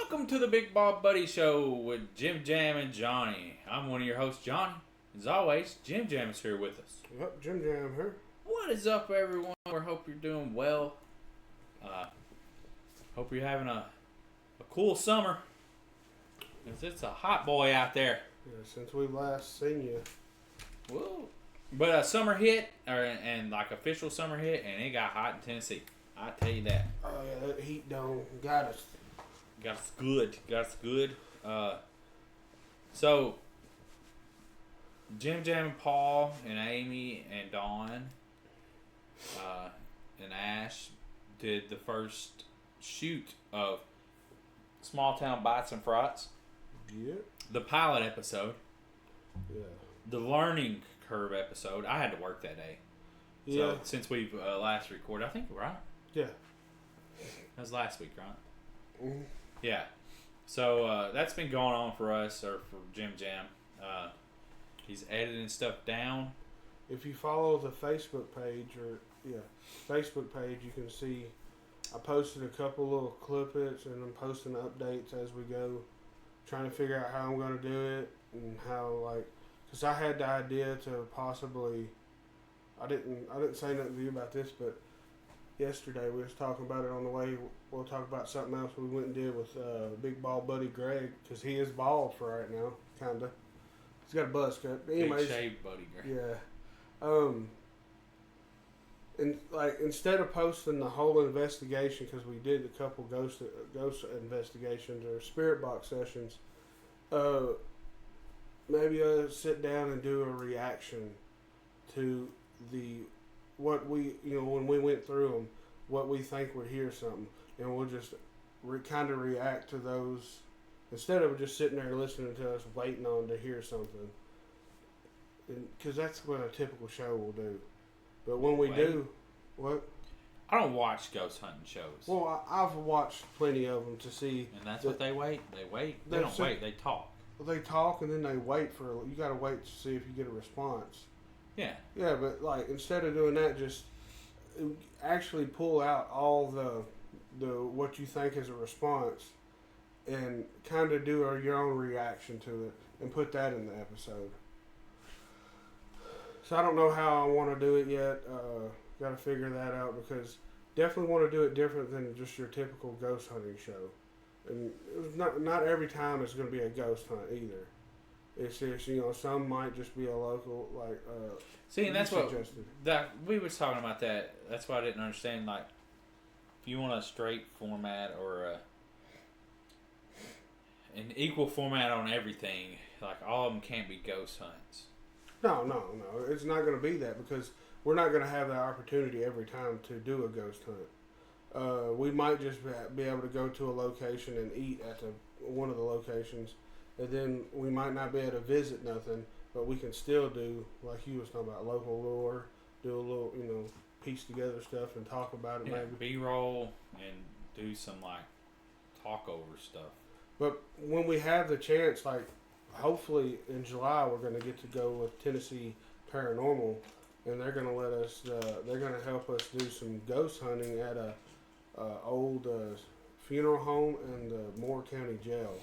Welcome to the Big Ball Buddy Show with Jim Jam and Johnny. I'm one of your hosts, Johnny. As always, Jim Jam is here with us. Yep, Jim Jam here. What is up, everyone? We hope you're doing well. Hope you're having a cool summer. It's a hot boy out there. Yeah, since we last seen you. Whoa. But a summer hit, and like official summer hit, and it got hot in Tennessee. I tell you that. Oh yeah, that heat dome got us. Got us good. So, Jim Jam and Paul and Amy and Dawn and Ash did the first shoot of Small Town Bites and Frights. Yeah. The pilot episode. Yeah. The learning curve episode. I had to work that day. Yeah. So, since we've last recorded, I think, right? Yeah. That was last week, right? Mm-hmm. Yeah. So that's been going on for us, or for Jim Jam. He's editing stuff down. If you follow the Facebook page, you can see I posted a couple little clippets, and I'm posting updates as we go, trying to figure out how I'm going to do it and how, because I had the idea to possibly. I didn't say nothing to you about this, but yesterday we was talking about it on the way. We'll talk about something else we went and did with Big Ball Buddy Greg, because he is bald for right now, kinda. He's got a buzz cut. Anyways, Big shave Buddy Greg. yeah. And instead of posting the whole investigation, because we did a couple ghost investigations or spirit box sessions, maybe sit down and do a reaction to what we, when we went through them, what we think would hear something, and we'll just kind of react to those instead of just sitting there listening to us waiting on to hear something, because that's what a typical show will do. But when we do, what? I don't watch ghost hunting shows. Well, I've watched plenty of them to see. And that's what they wait. They wait. They don't wait. They talk. They talk, and then they wait for. You got to wait to see if you get a response. Yeah. Yeah, but instead of doing that, just actually pull out all the what you think is a response, and kind of do your own reaction to it, and put that in the episode. So I don't know how I want to do it yet. Got to figure that out, because definitely want to do it different than just your typical ghost hunting show. And it was not every time it's going to be a ghost hunt either. It's just, some might just be a local, see, and that's suggested. We was talking about that. That's why I didn't understand, if you want a straight format or an equal format on everything, all of them can't be ghost hunts. No. It's not going to be that, because we're not going to have that opportunity every time to do a ghost hunt. We might just be able to go to a location and eat at one of the locations, and then we might not be able to visit nothing, but we can still do, like you was talking about, local lore, do a little, piece together stuff and talk about it, maybe. B-roll and do some, talk over stuff. But when we have the chance, hopefully in July we're going to get to go with Tennessee Paranormal, and they're going to let us, they're going to help us do some ghost hunting at a old funeral home in the Moore County Jail.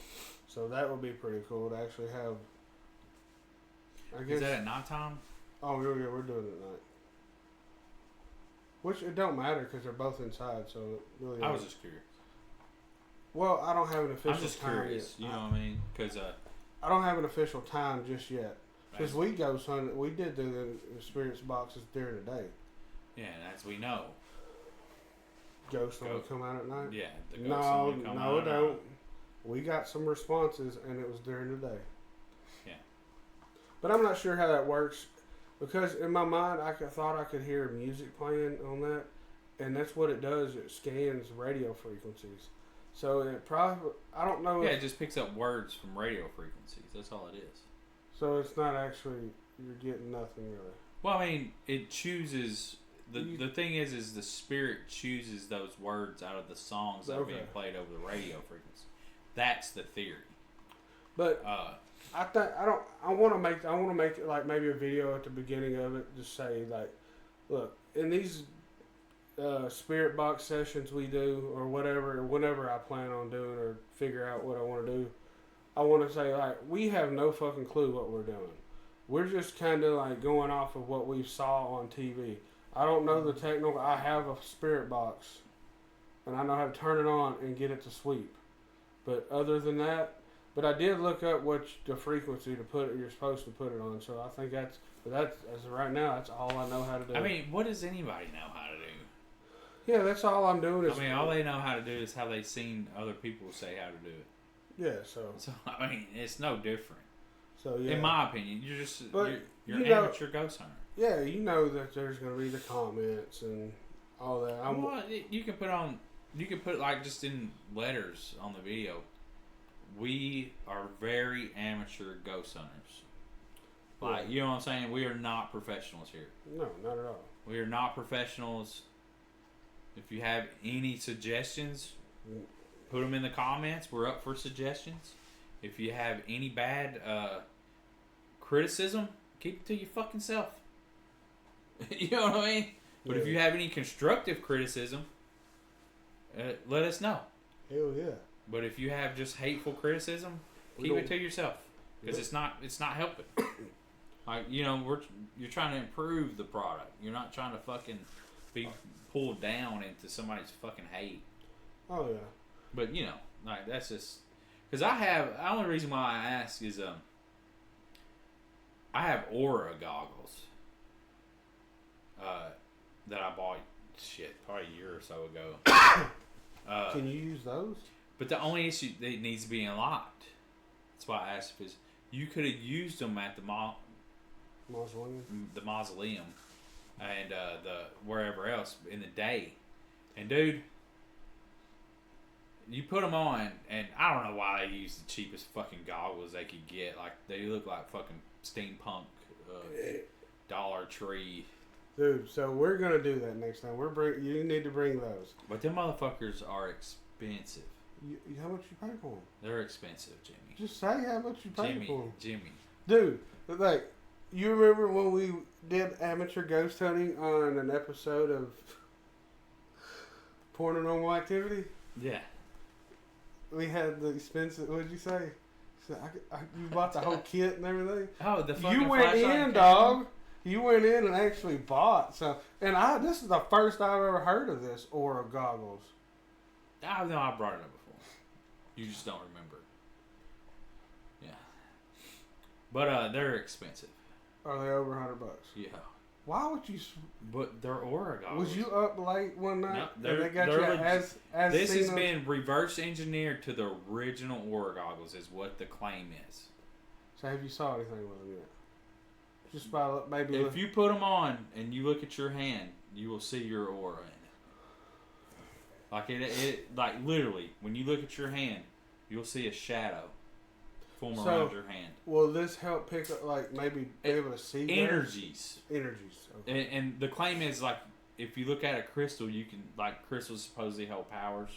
So that would be pretty cool to actually have. I guess. Is that at nighttime? Oh yeah, we're doing it at night. Which it don't matter, because they're both inside, so it really. I was just curious. Well, I don't have an official I'm just time curious. yet. You know what I mean? Because I don't have an official time just yet. Because we ghost hunted, we did do the spirits boxes during the day. Yeah, and as we know, Ghosts only come out at night. Yeah, the ghosts no, only come out it at don't. night. We got some responses, and it was during the day. Yeah. But I'm not sure how that works, because in my mind, I thought I could hear music playing on that, and that's what it does. It scans radio frequencies. So it probably, I don't know. Yeah, it just picks up words from radio frequencies. That's all it is. So it's not actually, you're getting nothing really. Well, I mean, it chooses. The thing is the spirit chooses those words out of the songs that are being played over the radio frequency. That's the theory. But I want to make it maybe a video at the beginning of it, just say look, in these spirit box sessions we do, or whenever I plan on doing or figure out what I want to do, I want to say, like, we have no fucking clue what we're doing. We're just kind of like going off of what we saw on TV. I don't know the technical. I have a spirit box, and I know how to turn it on and get it to sweep. But other than that, but I did look up the frequency to put it. You're supposed to put it on. So I think that's as of right now, that's all I know how to do. I mean, what does anybody know how to do? Yeah, that's all I'm doing. I mean, all they know how to do is how they've seen other people say how to do it. Yeah, so I mean, it's no different. So yeah, in my opinion, you're just you're an amateur ghost hunter. Yeah, you know that there's going to be the comments and all that. Well, you can put like just in letters on the video. We are very amateur ghost hunters. Like, you know what I'm saying? We are not professionals here. No, not at all. We are not professionals. If you have any suggestions, put them in the comments. We're up for suggestions. If you have any bad criticism, keep it to your fucking self. You know what I mean? But if you have any constructive criticism, let us know. Hell yeah. But if you have just hateful criticism, keep it to yourself, because it's not helping. Like, you know, you're trying to improve the product. You're not trying to fucking be pulled down into somebody's fucking hate. Oh yeah. But you know, like, that's just because the only reason why I ask is I have Aura goggles that I bought probably a year or so ago. Can you use those? But the only issue, it needs to be unlocked. That's why I asked if you could have used them at the mausoleum, and the wherever else in the day. And dude, you put them on, and I don't know why they use the cheapest fucking goggles they could get. Like, they look like fucking steampunk Dollar Tree. Dude, so we're gonna do that next time. You need to bring those. But them motherfuckers are expensive. How much you pay for them? They're expensive, Jimmy. Just say how much you pay for them. Jimmy. Dude, like, you remember when we did amateur ghost hunting on an episode of Paranormal Activity? Yeah. We had the expensive. What did you say? So you bought the whole kit and everything. Oh, the fucking you went in, dog. You went in and actually bought some. And this is the first I've ever heard of this Aura goggles. I know I brought it up before. You just don't remember. Yeah. But they're expensive. Are they over $100? Yeah. Why would you? But they're Aura goggles. Was you up late one night? No, and they got you as this has been reverse engineered to the original Aura goggles, is what the claim is. So have you saw anything with them yet? Just by maybe. If you put them on and you look at your hand, you will see your aura in it. Like it like literally, when you look at your hand, you'll see a shadow form around your hand. Will this help pick up, like, maybe be able to see energies? Energies. Okay. And the claim is, like, if you look at a crystal, you can, like, crystals supposedly hold powers.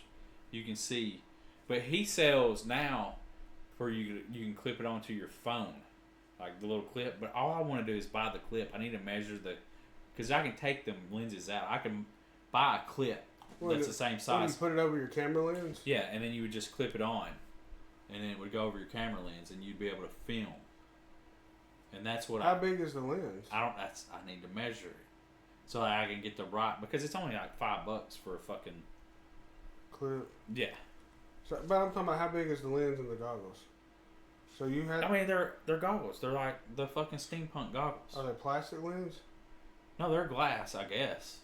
You can see, but he sells now for you can clip it onto your phone, like the little clip. But all I want to do is buy the clip. I need to measure because I can take them lenses out. I can buy a clip that's the same size. You put it over your camera lens? Yeah, and then you would just clip it on, and then it would go over your camera lens, and you'd be able to film. And that's what. How big is the lens? I need to measure it so that I can get the right, because it's only like $5 for a fucking clip. Yeah. So, but I'm talking about how big is the lens and the goggles. So you have. I mean, they're goggles. They're like the fucking steampunk goggles. Are they plastic lens? No, they're glass, I guess.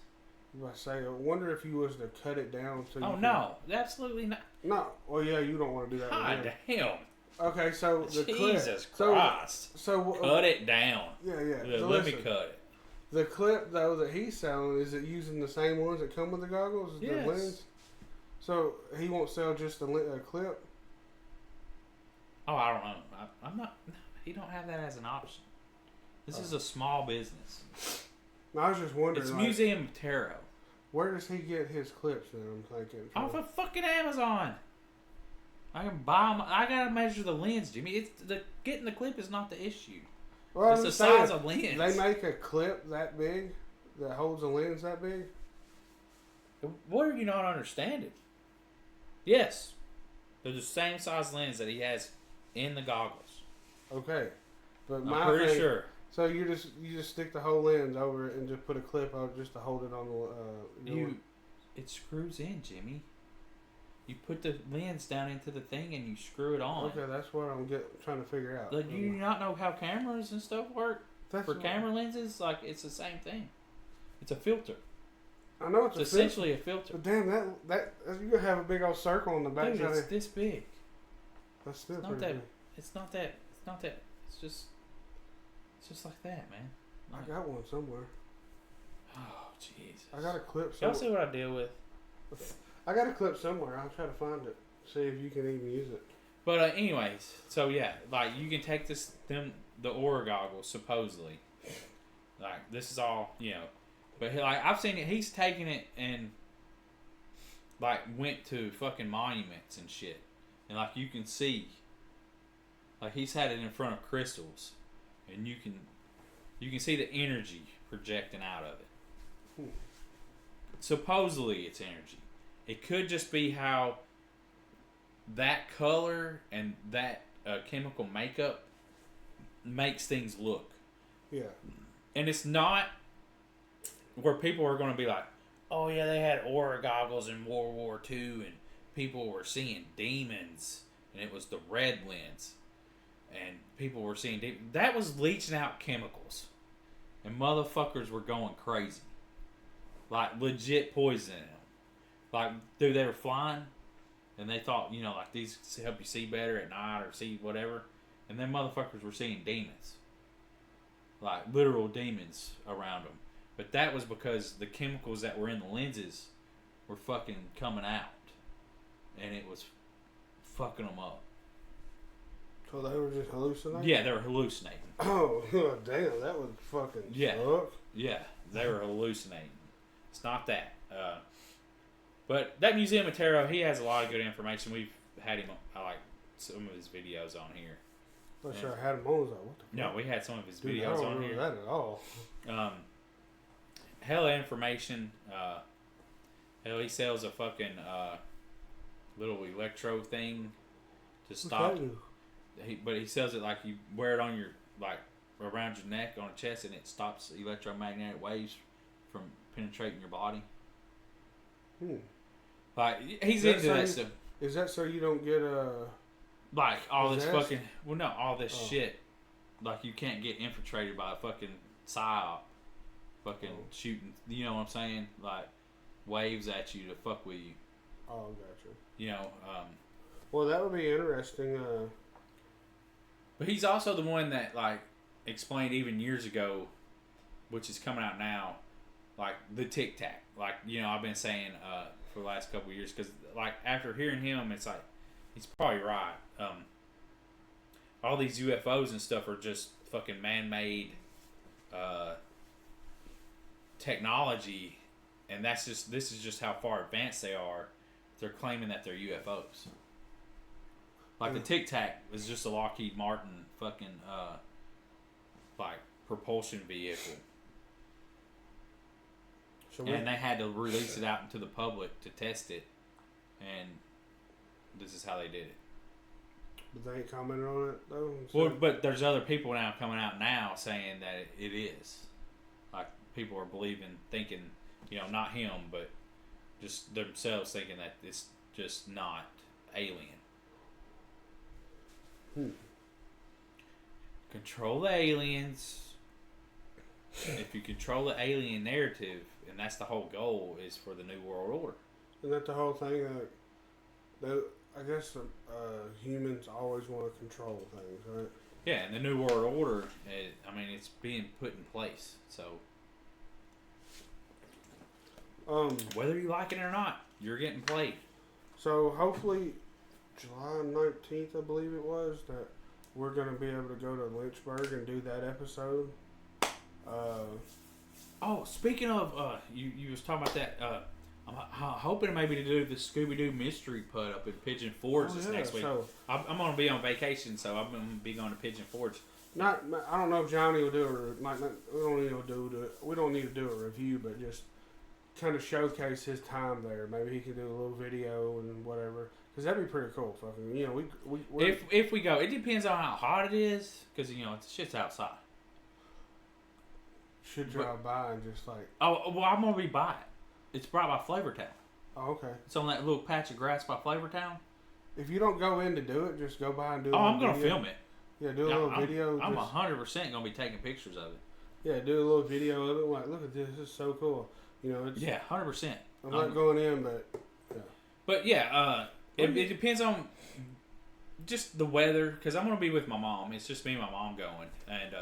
I wonder if you was to cut it down. No, absolutely not. No. Well, yeah, you don't want to do that. God damn. Okay, so the clip. Jesus Christ. So cut it down. Yeah. So let me cut it. The clip though that he's selling, is it using the same ones that come with the goggles? Yes. The lens. So he won't sell just a clip. Oh, I don't know. I'm not. He don't have that as an option. This is a small business. No, I was just wondering. It's Museum of Tarot. Where does he get his clips then? I'm thinking. Off of fucking Amazon. I can buy them. I gotta measure the lens, Jimmy. Getting the clip is not the issue. Well, it's the size of lens. They make a clip that big that holds a lens that big. What are you not understanding? Yes, they're the same size lens that he has in the goggles. Okay, but I'm pretty sure. So you just stick the whole lens over it and just put a clip on just to hold it on the. It screws in, Jimmy. You put the lens down into the thing and you screw it on. Okay, that's what I'm trying to figure out. Like, do you not know how cameras and stuff work? For camera lenses, like, it's the same thing. It's a filter. I know it's essentially a filter. But damn, that you're gonna have a big old circle on the back. Dude, it's this big. That's still it's pretty big. It's not that. It's just like that, man. Like, I got one somewhere. Oh, Jesus. I got a clip somewhere. Y'all see what I deal with? I got a clip somewhere. I'll try to find it. See if you can even use it. But anyways, so yeah, like you can take the Aura goggles supposedly. Like this is all, you know. But like I've seen it. He's taken it and like went to fucking monuments and shit, and like you can see. Like he's had it in front of crystals, and you can see the energy projecting out of it. Supposedly it's energy. It could just be how that color and that chemical makeup makes things look. Yeah. And it's not where people are going to be like, oh yeah, they had aura goggles in World War II and people were seeing demons and it was the red lens. And people were seeing demons. That was leaching out chemicals. And motherfuckers were going crazy. Like legit poisoning them. Like, dude, they were flying and they thought, you know, like these help you see better at night or see whatever. And then motherfuckers were seeing demons. Like literal demons around them. But that was because the chemicals that were in the lenses were fucking coming out. And it was fucking them up. So they were just hallucinating? Yeah, they were hallucinating. Oh, damn, that would fucking suck. Yeah, they were hallucinating. It's not that. But that Museum of Tarot, he has a lot of good information. We've had him, I like some of his videos on here. I'm sure I had him on. I was like, what the fuck? No, we had some of his videos on here. I don't remember that at all. Hella information. Hell, he sells a fucking little electro thing to stop. But he sells it like you wear it on your, like, around your neck on your chest, and it stops electromagnetic waves from penetrating your body. Like, he's into that stuff. Is that so you don't get like all this fucking all this shit, like you can't get infiltrated by a fucking psyop fucking shooting, you know what I'm saying, like waves at you to fuck with you. Oh, gotcha. You know, well, that would be interesting. But he's also the one that like explained even years ago, which is coming out now, like the Tic Tac. Like, you know, I've been saying for the last couple of years, because like after hearing him, it's like he's probably right. All these UFOs and stuff are just fucking man-made technology, and this is just how far advanced they are. They're claiming that they're UFOs. Like the Tic Tac is just a Lockheed Martin fucking like propulsion vehicle. And they had to release it out into the public to test it, and this is how they did it. But they ain't commented on it though. Well, but there's other people now coming out now saying that it is. Like people are thinking, you know, not him, but just themselves thinking that it's just not alien. Control the aliens. If you control the alien narrative, and that's the whole goal, is for the New World Order. Isn't that the whole thing? I guess humans always want to control things, right? Yeah, and the New World Order, I mean, it's being put in place. So, whether you like it or not, you're getting played. So, hopefully, July 19th, I believe it was, that we're going to be able to go to Lynchburg and do that episode. Speaking of, you was talking about that. I'm hoping maybe to do the Scooby-Doo mystery putt up in Pigeon Forge next week. So, I'm going to be on vacation, so I'm going to be going to Pigeon Forge. I don't know if Johnny will do we don't need to do a review, but just kind of showcase his time there. Maybe he could do a little video and whatever. Because that'd be pretty cool. Fucking, you know, if we go, it depends on how hot it is. Because, you know, it's shit's outside. Should drive by and just like... Oh, well, I'm going to be by it. It's right by Flavortown. Oh, okay. It's on that little patch of grass by Flavortown. If you don't go in to do it, just go by and do it. Oh, I'm going to film it. Yeah, do a little video. I'm 100% going to be taking pictures of it. Yeah, do a little video of it. Like, look at this. This is so cool. You know, it's... Yeah, 100%. I'm not going in, but... Yeah. But, yeah, it depends on just the weather. Because I'm going to be with my mom. It's just me and my mom going. And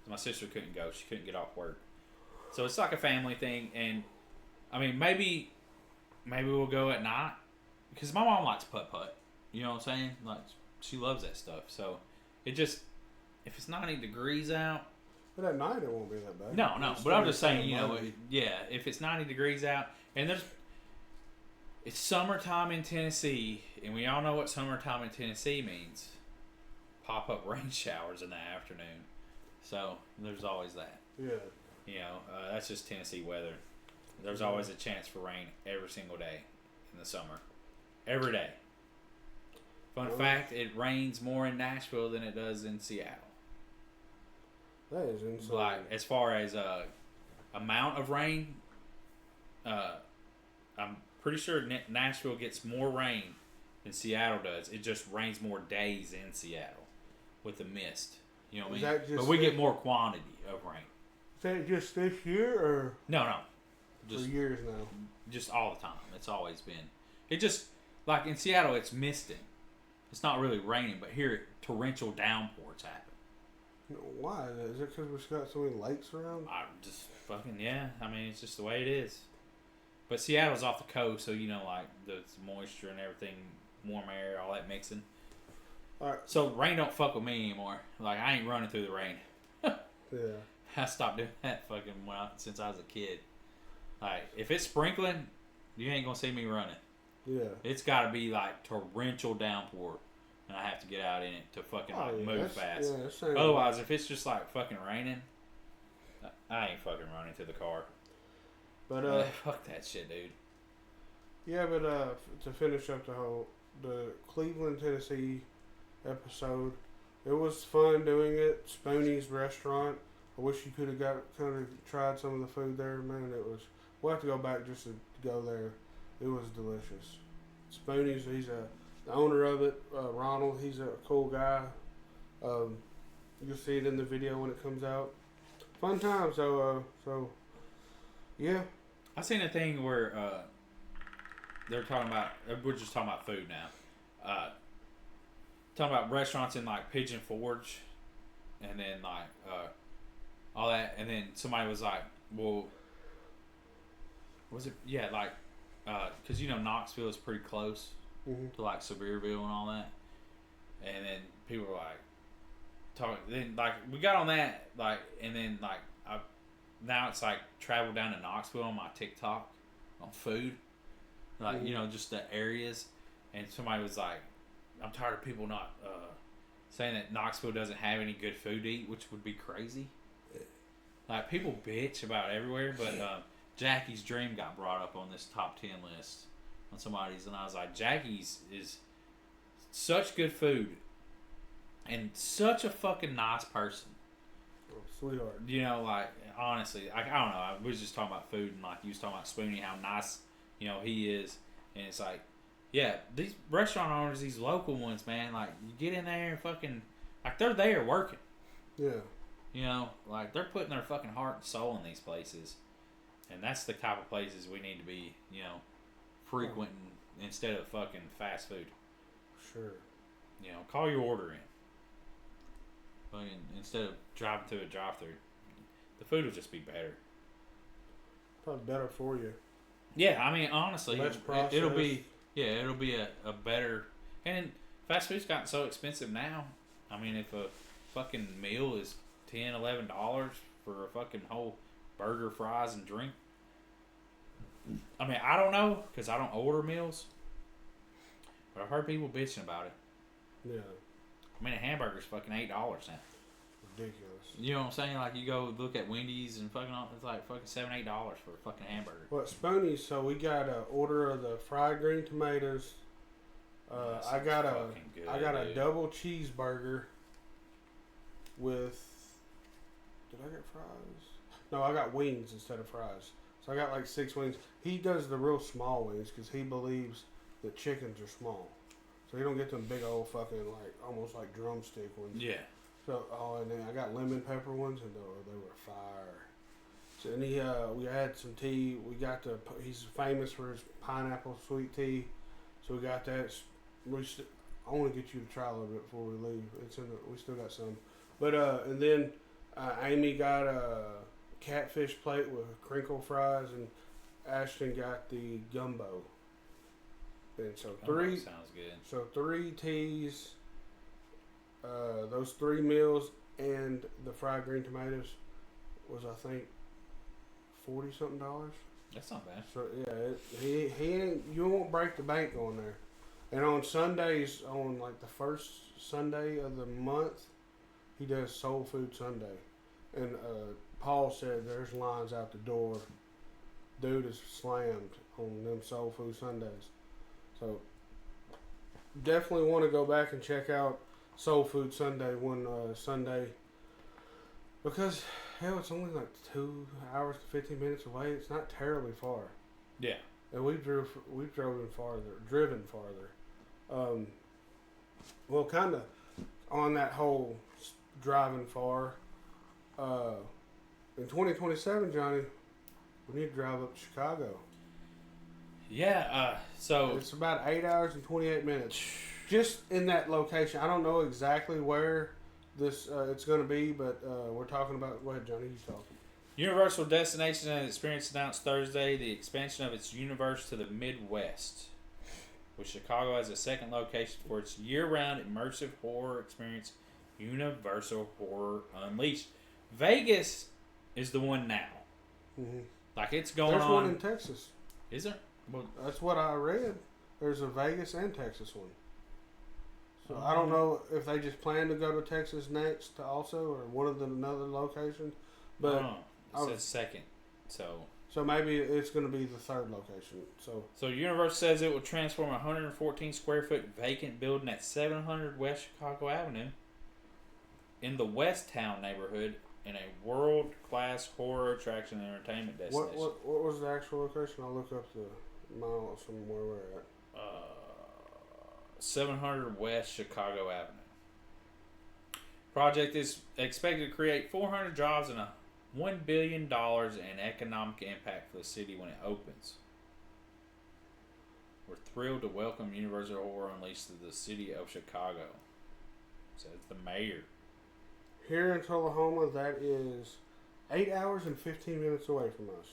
my sister couldn't go. She couldn't get off work. So it's like a family thing. And, I mean, maybe we'll go at night. Because my mom likes putt-putt. You know what I'm saying? Like, she loves that stuff. So, it just... If it's 90 degrees out... But at night, it won't be that bad. No. But I'm just saying, you know, if it's 90 degrees out... And it's summertime in Tennessee. And we all know what summertime in Tennessee means. Pop-up rain showers in the afternoon. So, there's always that. Yeah. You know, that's just Tennessee weather. There's always a chance for rain every single day in the summer. Every day. Fun fact, it rains more in Nashville than it does in Seattle. That is insane. Like, as far as amount of rain, I'm pretty sure Nashville gets more rain than Seattle does. It just rains more days in Seattle with the mist. You know what I mean? But we get more quantity of rain. Is that just this year or? No. Just, for years now. Just all the time. It's always been. It just, like in Seattle, it's misting. It's not really raining, but here, torrential downpours happen. Why? Is it because we've got so many lakes around? I mean, it's just the way it is. But Seattle's off the coast, so, you know, like, the moisture and everything, warm air, all that mixing. All right. So, rain don't fuck with me anymore. Like, I ain't running through the rain. Yeah. I stopped doing that fucking since I was a kid. Like, if it's sprinkling, you ain't gonna see me running. Yeah. It's gotta be, like, torrential downpour. And I have to get out in it to fucking move fast. Yeah, otherwise, if it's just like fucking raining, I ain't fucking running to the car. But fuck that shit, dude. Yeah, but to finish up the Cleveland, Tennessee episode, it was fun doing it. Spoonie's restaurant. I wish you could have tried some of the food there, man. It was. We'll have to go back just to go there. It was delicious. Spoonie's. He's the owner of it, Ronald. He's a cool guy. You'll see it in the video when it comes out. Fun time. So yeah. I seen a thing where they're talking about. We're just talking about food now. Talking about restaurants in like Pigeon Forge, and then like all that, and then somebody was like, "Well, was it? Yeah, like, because you know Knoxville is pretty close." Mm-hmm. To like Sevierville and all that, and then people were like talking. Then like we got on that like, and then like now it's like travel down to Knoxville on my TikTok on food, like you know just the areas, and somebody was like, I'm tired of people not saying that Knoxville doesn't have any good food to eat, which would be crazy. Like people bitch about everywhere, but Jackie's Dream got brought up on this top 10 list. On somebody's, and I was like, Jackie's is such good food and such a fucking nice person. Oh, sweetheart. You know, like, honestly, I don't know. We was just talking about food, and like you was talking about Spoonie, how nice, you know, he is. And it's like, yeah, these restaurant owners, these local ones, man, like, you get in there and fucking, like, they're there working. Yeah. You know, like, they're putting their fucking heart and soul in these places. And that's the type of places we need to be, you know, frequenting instead of fucking fast food. Sure. You know, call your order in. Fucking instead of driving to a drive-thru, the food will just be better. Probably better for you. Yeah, I mean honestly, it'll be a better. And fast food's gotten so expensive now. I mean, if a fucking meal is $10-11 for a fucking whole burger, fries, and drink. I mean, I don't know, because I don't order meals. But I've heard people bitching about it. Yeah. I mean, a hamburger's fucking $8 now. ridiculous. You know what I'm saying? Like you go look at Wendy's and fucking all, it's like fucking $7-8 for a fucking hamburger. Well, Spoonies, so we got an order of the fried green tomatoes. I got a double cheeseburger with. Did I get fries? No, I got wings instead of fries. So I got like 6 wings. He does the real small wings because he believes that chickens are small. So you don't get them big old fucking like almost like drumstick ones. Yeah. So and then I got lemon pepper ones and they were fire. So and we had some tea. We got he's famous for his pineapple sweet tea. So we got that. I want to get you to try a little bit before we leave. We still got some. But and then Amy got a catfish plate with crinkle fries and Ashton got the gumbo. And so Gumbo sounds good. So 3 teas, those 3 meals, and the fried green tomatoes was I think $40-something. That's not bad. So yeah, he ain't. You won't break the bank on there. And on Sundays, on like the first Sunday of the month, he does Soul Food Sunday. And Paul said there's lines out the door. Dude is slammed on them Soul Food Sundays. So definitely want to go back and check out Soul Food Sunday one Sunday. Because hell, it's only like 2 hours to 15 minutes away. It's not terribly far. Yeah. And we've driven farther. Well, kind of on that whole driving far. In 2027, Johnny, we need to drive up to Chicago. Yeah. So it's about 8 hours and 28 minutes, just in that location. I don't know exactly where this it's going to be, but we're talking about. Go ahead, Johnny. You talk. Universal Destination and Experience announced Thursday the expansion of its universe to the Midwest, with Chicago as a second location for its year-round immersive horror experience, Universal Horror Unleashed. Vegas is the one now. Mm-hmm. Like it's going There's on. one in Texas. Is there? Well, that's what I read. There's a Vegas and Texas one. So I don't know if they just plan to go to Texas next to also, or one of another location. But it says second. So maybe it's going to be the third location. So Universal says it will transform a 114 square foot vacant building at 700 West Chicago Avenue in the West Town neighborhood in a world class horror attraction and entertainment destination. What was the actual location? I'll look up the miles from where we're at. 700 West Chicago Avenue. Project is expected to create 400 jobs and $1 billion in economic impact for the city when it opens. We're thrilled to welcome Universal Horror Unleashed to the city of Chicago, says the mayor. Here in Tullahoma, that is 8 hours and 15 minutes away from us.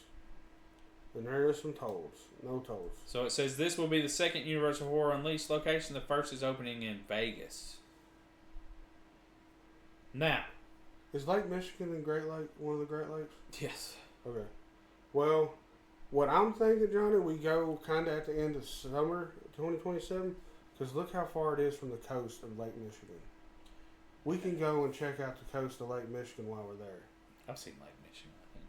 And there is some tolls. No tolls. So it says this will be the second Universal Horror Unleashed location. The first is opening in Vegas. Now, is Lake Michigan and Great Lake one of the Great Lakes? Yes. Okay. Well, what I'm thinking, Johnny, we go kind of at the end of summer 2027, because look how far it is from the coast of Lake Michigan. We can go and check out the coast of Lake Michigan while we're there. I've seen Lake Michigan, I think.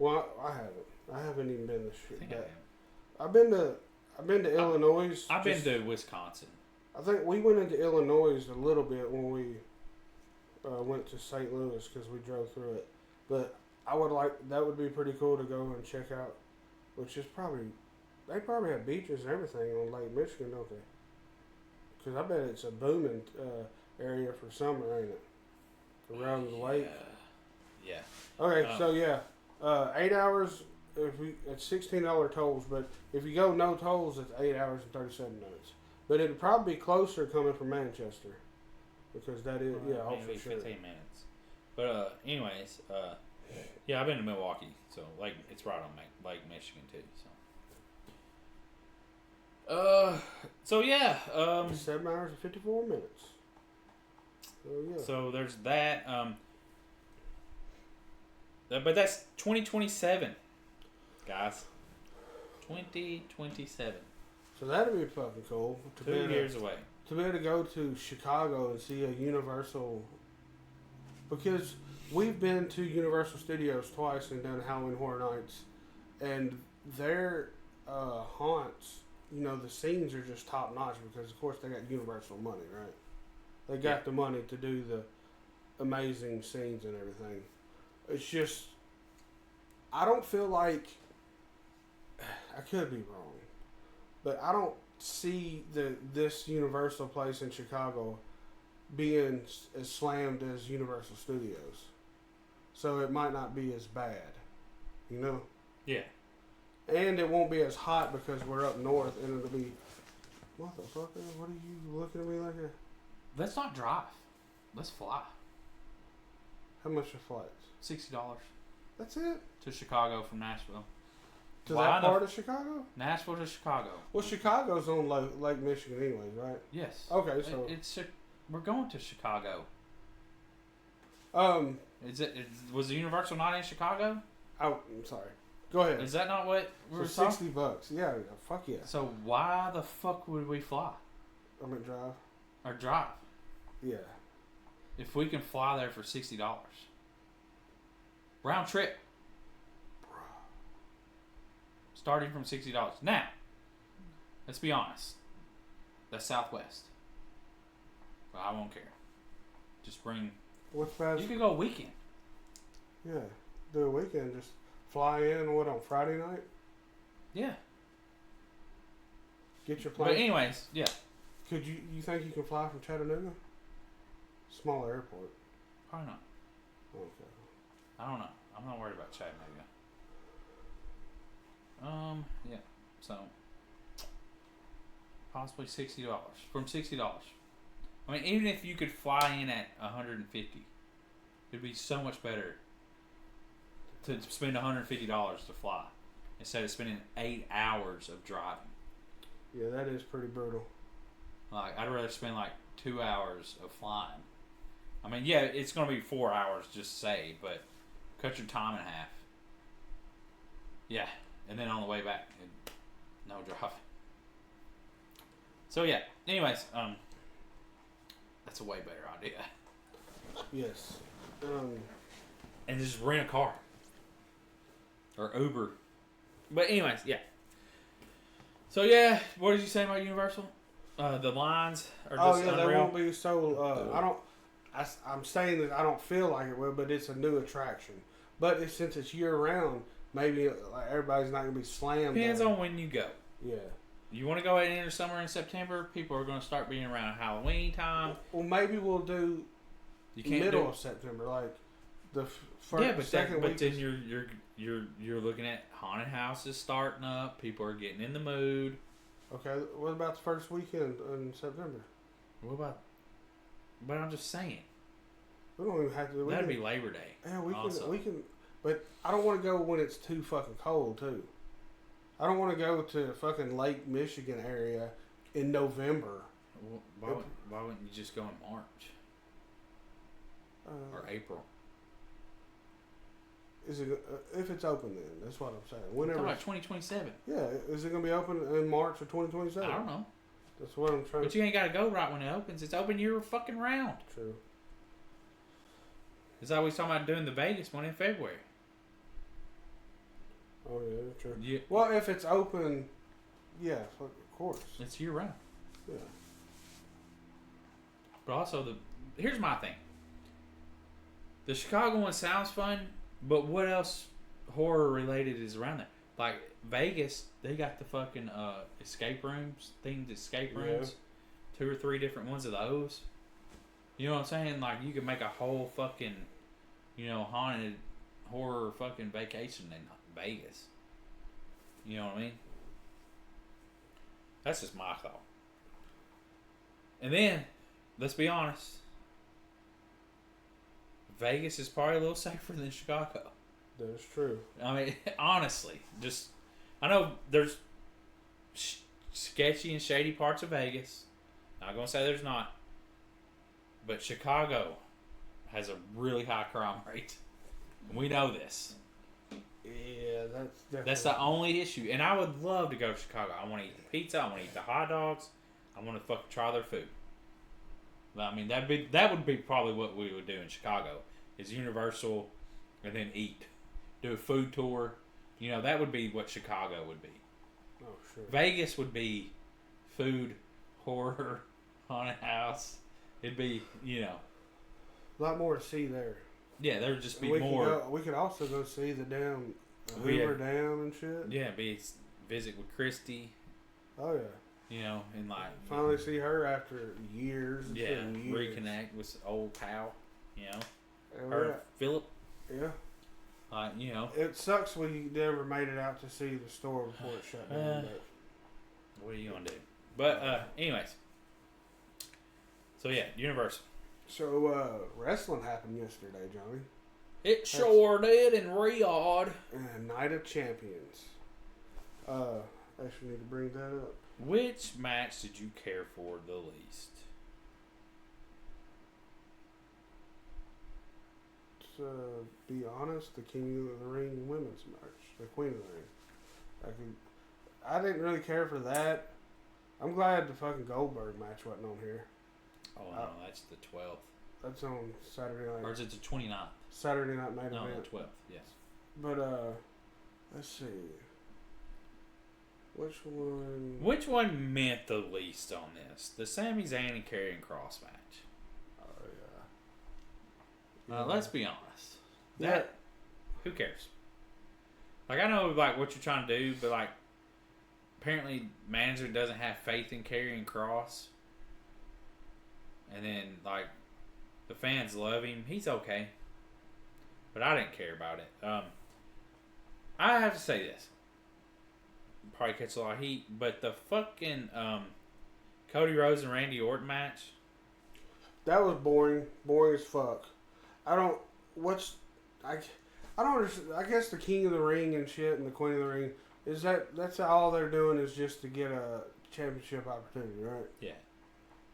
Well, I haven't. I haven't even been to shit. I've been to Illinois. I've been to Wisconsin. I think we went into Illinois a little bit when we went to St. Louis because we drove through it. But that would be pretty cool to go and check out, which is they probably have beaches and everything on Lake Michigan, don't they? Because I bet it's a booming area for summer, ain't it? Around the lake. Yeah. Okay, so yeah, 8 hours. It's $16 tolls, but if you go no tolls, it's 8 hours and 37 minutes. But it'd probably be closer coming from Manchester, because that is maybe for sure. 15 minutes. But anyways, yeah, I've been to Milwaukee, so it's right on Lake Michigan too. So yeah, 7 hours and 54 minutes. So yeah. So there's that. But that's 2027, guys. 2027. So that'd be fucking cool. 2 years away. To be able to go to Chicago and see a Universal Because we've been to Universal Studios twice and done Halloween Horror Nights, and their haunts, you know, the scenes are just top notch because, of course, they got Universal money, right? They got the money to do the amazing scenes and everything. It's just, I don't feel like, I could be wrong, but I don't see this Universal place in Chicago being as slammed as Universal Studios. So it might not be as bad, you know? Yeah. And it won't be as hot because we're up north, and it'll be, motherfucker, what are you looking at me like that? Let's not drive. Let's fly. How much are flights? $60. That's it? To Chicago from Nashville. To that part of Chicago? Nashville to Chicago. Well, Chicago's on Lake Michigan anyways, right? Yes. Okay, so... We're going to Chicago. Was the Universal not in Chicago? I'm sorry. Go ahead. Is that not what we were talking? $60. Yeah, fuck yeah. So why the fuck would we fly? I mean, drive. Or drive? Yeah. If we can fly there for $60. Round trip. Starting from $60. Now, let's be honest. That's Southwest. But I won't care. Just bring... What's bad? You could go weekend. Yeah. Do a weekend. Just fly in, on Friday night? Yeah. Get your plane. But anyways, yeah. Could you think you can fly from Chattanooga? Smaller airport. Probably not. Okay. I don't know. I'm not worried about Chattanooga. Yeah. So, possibly $60. From $60. I mean, even if you could fly in at $150, it'd be so much better to spend $150 to fly instead of spending 8 hours of driving. Yeah, that is pretty brutal. Like, I'd rather spend like 2 hours of flying. I mean, yeah, it's going to be 4 hours, just say, but cut your time in half. Yeah, and then on the way back, no driving. So yeah, anyways, that's a way better idea. Yes. And just rent a car. Or Uber. But anyways, yeah. So yeah, what did you say about Universal? The lines are just unreal. They won't be so. I'm saying that I don't feel like it will, but it's a new attraction. But since it's year round, maybe everybody's not gonna be slammed. Depends on when you go. Yeah. You want to go at the end of summer in September? People are going to start being around Halloween time. Well, maybe we'll do middle of September, like the second week. But then you're looking at haunted houses starting up. People are getting in the mood. Okay, what about the first weekend in September? What about? But I'm just saying. We don't even have to. That'd be Labor Day. Yeah, we can. But I don't want to go when it's too fucking cold too. I don't want to go to fucking Lake Michigan area in November. Well, why wouldn't you just go in March or April? Is it if it's open then? That's what I'm saying. Whenever. Talking about 2027. Yeah, is it gonna be open in March of 2027? I don't know. That's what I'm trying. But you ain't got to go right when it opens. It's open year fucking round. True. It's always talking about doing the Vegas one in February. Oh yeah, true. Yeah. Well, if it's open, yeah, of course. It's year round. Yeah. But also here's my thing. The Chicago one sounds fun, but what else horror related is around there? Like Vegas, they got the fucking escape rooms, themed escape rooms. Yeah. 2 or 3 different ones of those. You know what I'm saying? Like you could make a whole fucking, haunted horror fucking vacation in Vegas. You know what I mean? That's just my thought. And then, let's be honest. Vegas is probably a little safer than Chicago. That's true. I mean, honestly, I know there's sketchy and shady parts of Vegas. Not gonna say there's not, but Chicago has a really high crime rate. We know this. Yeah, that's definitely. That's the only issue. And I would love to go to Chicago. I want to eat the pizza. I want to eat the hot dogs. I want to fucking try their food. But, I mean, that would be probably what we would do in Chicago. is Universal, and then eat. Do a food tour. You know, that would be what Chicago would be. Oh, sure. Vegas would be food, horror, haunted house. It'd be, you know. A lot more to see there. Yeah, there would just be we more. We could also go see the damn Hoover Dam and shit. Yeah, visit with Christy. Oh, yeah. You know, and like. Finally see her after years. Yeah, years. reconnect with old pal. You know. And Or Philip. Yeah. You know. It sucks we never made it out to see the store before it shut down. What are you going to do? But, anyways. So, yeah, Universal. So, wrestling happened yesterday, Johnny. It sure did in Riyadh. And Night of Champions. Actually need to bring that up. Which match did you care for the least? To be honest, the King of the Ring women's match. The Queen of the Ring. I didn't really care for that. I'm glad the fucking Goldberg match wasn't on here. Oh, no, that's the 12th. That's on Saturday night. Or is it the 29th? Saturday night main event. No, the 12th, yes. But, let's see. Which one meant the least on this? The Sami Zayn and Karrion Kross match. Oh, yeah. Let's be honest. Yeah. Who cares? Like, I know, like, what you're trying to do, but, like, apparently manager doesn't have faith in Karrion Kross. And then, like, the fans love him. He's okay. But I didn't care about it. I have to say this. Probably catch a lot of heat, but the fucking Cody Rhodes and Randy Orton match. That was boring. Boring as fuck. I don't understand. I guess the King of the Ring and shit and the Queen of the Ring that's all they're doing is just to get a championship opportunity, right? Yeah.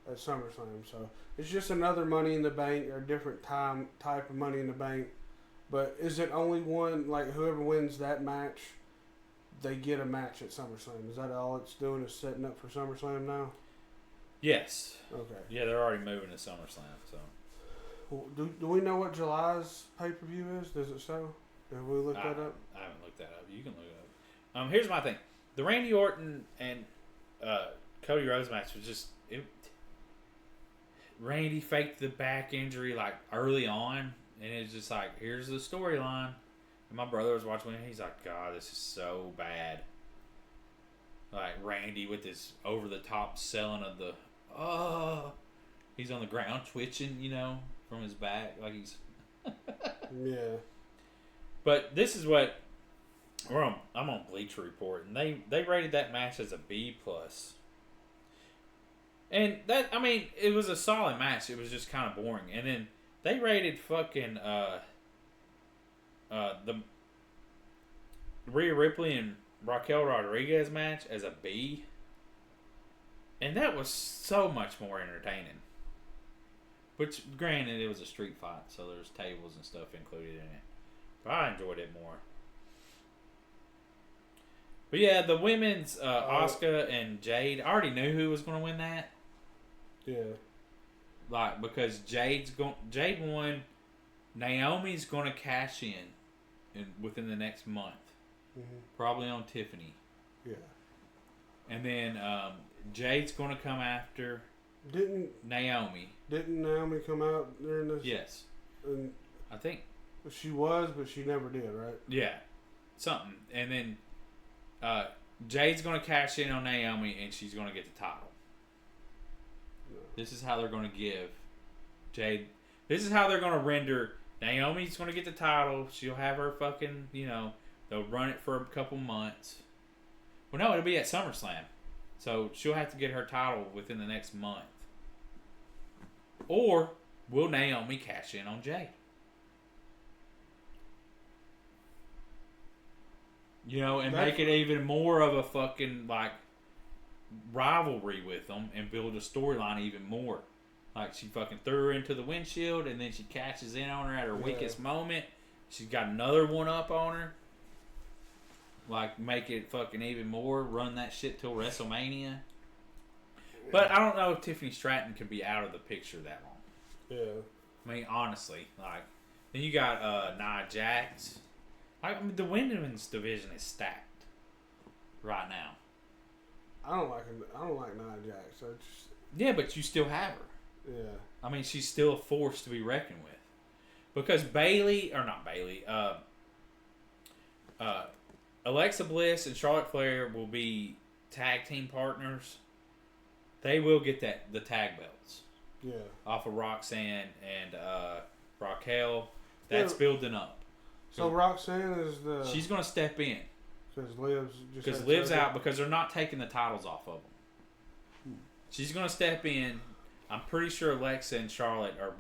At SummerSlam, so it's just another Money in the Bank or different type of Money in the Bank. But is it only one? Like whoever wins that match, they get a match at SummerSlam. Is that all it's doing? Is setting up for SummerSlam now? Yes. Okay. Yeah, they're already moving to SummerSlam. So. Well, do we know what July's pay-per-view is? Does it show? Have we looked that up? I haven't looked that up. You can look it up. Here's my thing: the Randy Orton and Cody Rhodes match was just Randy faked the back injury like early on, and it's just like here's the storyline. And my brother was watching it. He's like, God, this is so bad. Like Randy with his over the top selling of the he's on the ground twitching, you know, from his back like he's yeah. But this is what I'm on Bleacher Report, and they rated that match as a B+. And that, I mean, it was a solid match. It was just kind of boring. And then they rated fucking the Rhea Ripley and Raquel Rodriguez match as a B. And that was so much more entertaining. Which, granted, it was a street fight, so there's tables and stuff included in it. But I enjoyed it more. But yeah, the women's Asuka and Jade, I already knew who was going to win that. Yeah. Like, because Jade won. Naomi's going to cash in within the next month. Mm-hmm. Probably on Tiffany. Yeah. And then Jade's going to come after Naomi. Didn't Naomi come out during this? Yes. And I think. She was, but she never did, right? Yeah. Something. And then Jade's going to cash in on Naomi, and she's going to get the title. No. This is how they're going to give Jade. This is how they're going to render. Naomi's going to get the title. She'll have her fucking, you know, they'll run it for a couple months. Well, no, it'll be at SummerSlam. So she'll have to get her title within the next month. Or will Naomi cash in on Jade? You know, and make it even more of a fucking, like, rivalry with them and build a storyline even more. Like, she fucking threw her into the windshield and then she cashes in on her at her weakest moment. She's got another one up on her. Like, make it fucking even more. Run that shit till WrestleMania. But I don't know if Tiffany Stratton could be out of the picture that long. Yeah. I mean, honestly, like, Then you got Nia Jax. I mean, the women's division is stacked right now. I don't like Nia Jax. So just, Yeah, but you still have her. yeah. I mean, she's still a force to be reckoned with. Because Alexa Bliss and Charlotte Flair will be tag team partners. They will get the tag belts. Yeah. Off of Roxanne and Raquel. That's building up. So Roxanne is she's going to step in. Because Liv's out because they're not taking the titles off of them. She's going to step in. I'm pretty sure Alexa and Charlotte are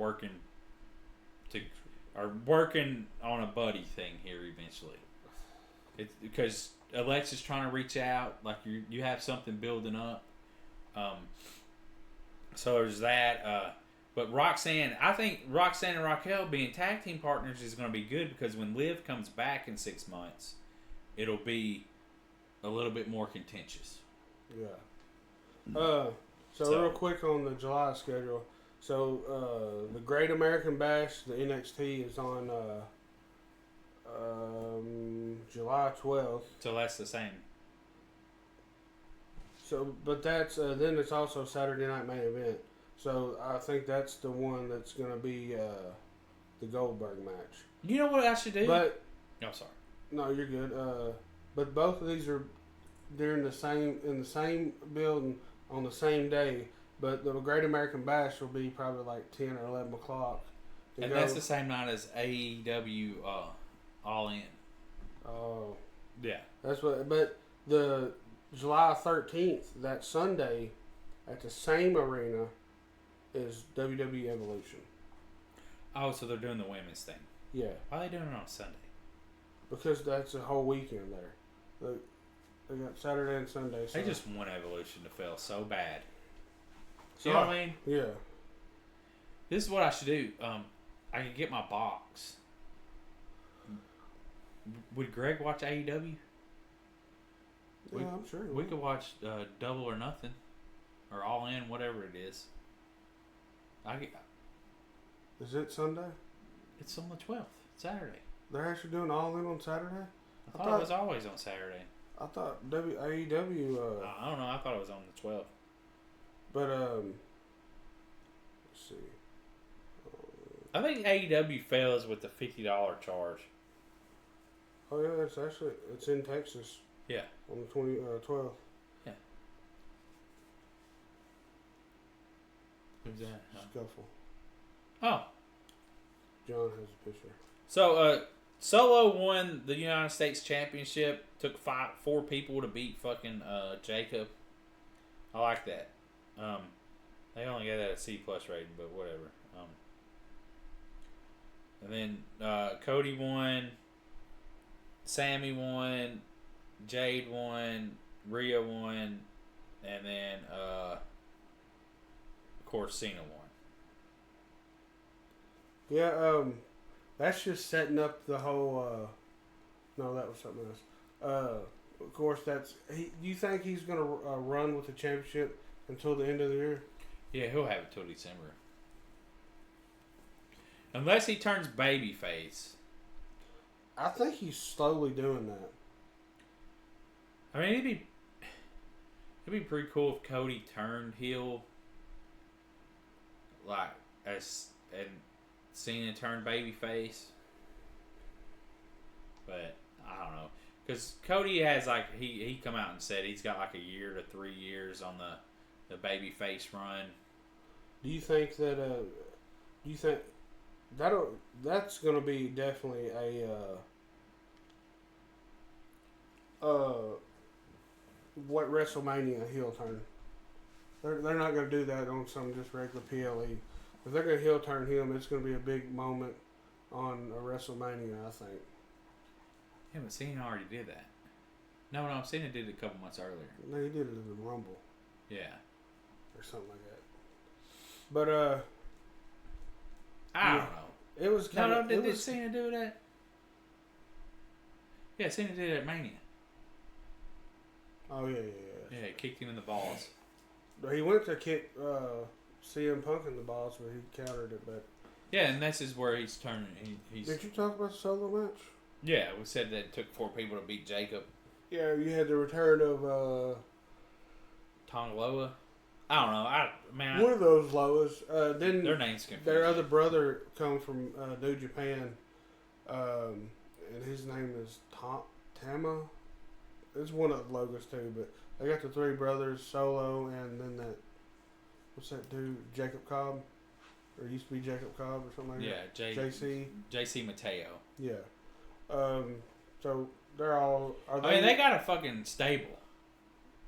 working on a buddy thing here eventually. It's because Alexa's trying to reach out, like you have something building up. So there's that. But Roxanne, I think Roxanne and Raquel being tag team partners is going to be good because when Liv comes back in 6 months, it'll be a little bit more contentious. Yeah. So real quick on the July schedule. So the Great American Bash, the NXT, is on July 12th. So that's the same. So, but that's then it's also Saturday Night Main Event. So I think that's the one that's going to be the Goldberg match. You know what I should do? But no, sorry. No, you're good. But both of these are in the same building on the same day. But the Great American Bash will be probably like 10 or 11 o'clock. And that's the same night as AEW All In. Oh. Yeah. That's what. But the July 13th, that Sunday, at the same arena, is WWE Evolution. Oh, so they're doing the women's thing. Yeah. Why are they doing it on Sunday? Because that's a whole weekend there. They got Saturday and Sunday. So. They just want Evolution to fail so bad. You know what I mean? Yeah. This is what I should do. I can get my box. Would Greg watch AEW? Yeah, I'm sure. We could watch Double or Nothing. Or All In, whatever it is. Is it Sunday? It's on the 12th. Saturday. They're actually doing All In on Saturday? I thought it was always on Saturday. I thought AEW... I don't know. I thought it was on the 12th. But, let's see. I think AEW fails with the $50 charge. Oh, yeah, it's in Texas. Yeah. On the 12th. Yeah. Who's that? Scuffle. Oh. John has a picture. So, Solo won the United States Championship. Took 4 people to beat fucking Jacob. I like that. They only got that a C+ rating, but whatever. And then Cody won. Sammy won. Jade won. Rhea won. And then, of course, Cena won. Yeah, that's just setting up the whole, no, that was something else. Of course, do you think he's going to run with the championship until the end of the year? Yeah, he'll have it till December. Unless he turns babyface. I think he's slowly doing that. I mean, it'd be pretty cool if Cody turned heel, like and Cena turned babyface. But I don't know, because Cody has he come out and said he's got like a year to 3 years on the babyface run. Do you think that? Do you think that's going to be definitely what WrestleMania heel turn? They're not going to do that on some just regular PLE. If they're going to heel turn him, it's going to be a big moment on a WrestleMania, I think. Yeah, but Cena already did that. No, Cena did it a couple months earlier. No, he did it in the Rumble. Yeah. Or something like that. But, I don't know. It was kind of... Did Cena do that? Yeah, Cena did it at Mania. Oh, yeah. Yeah, he kicked him in the balls. He went to kick CM Punk in the balls, but he countered it. But Yeah, and this is where he's turning. He's. Did you talk about the solo match? Yeah, we said that it took 4 people to beat Jacob. Yeah, you had the return of Tongaloa. I don't know. One of those Loas. Then their names confused. Their other brother come from New Japan, and his name is Tama. It's one of the logos too, but they got the 3 brothers, Solo, and then what's that dude, Jacob Cobb, or used to be Jacob Cobb or something like that. Yeah, JC Mateo. Yeah. So they're all. They got a fucking stable.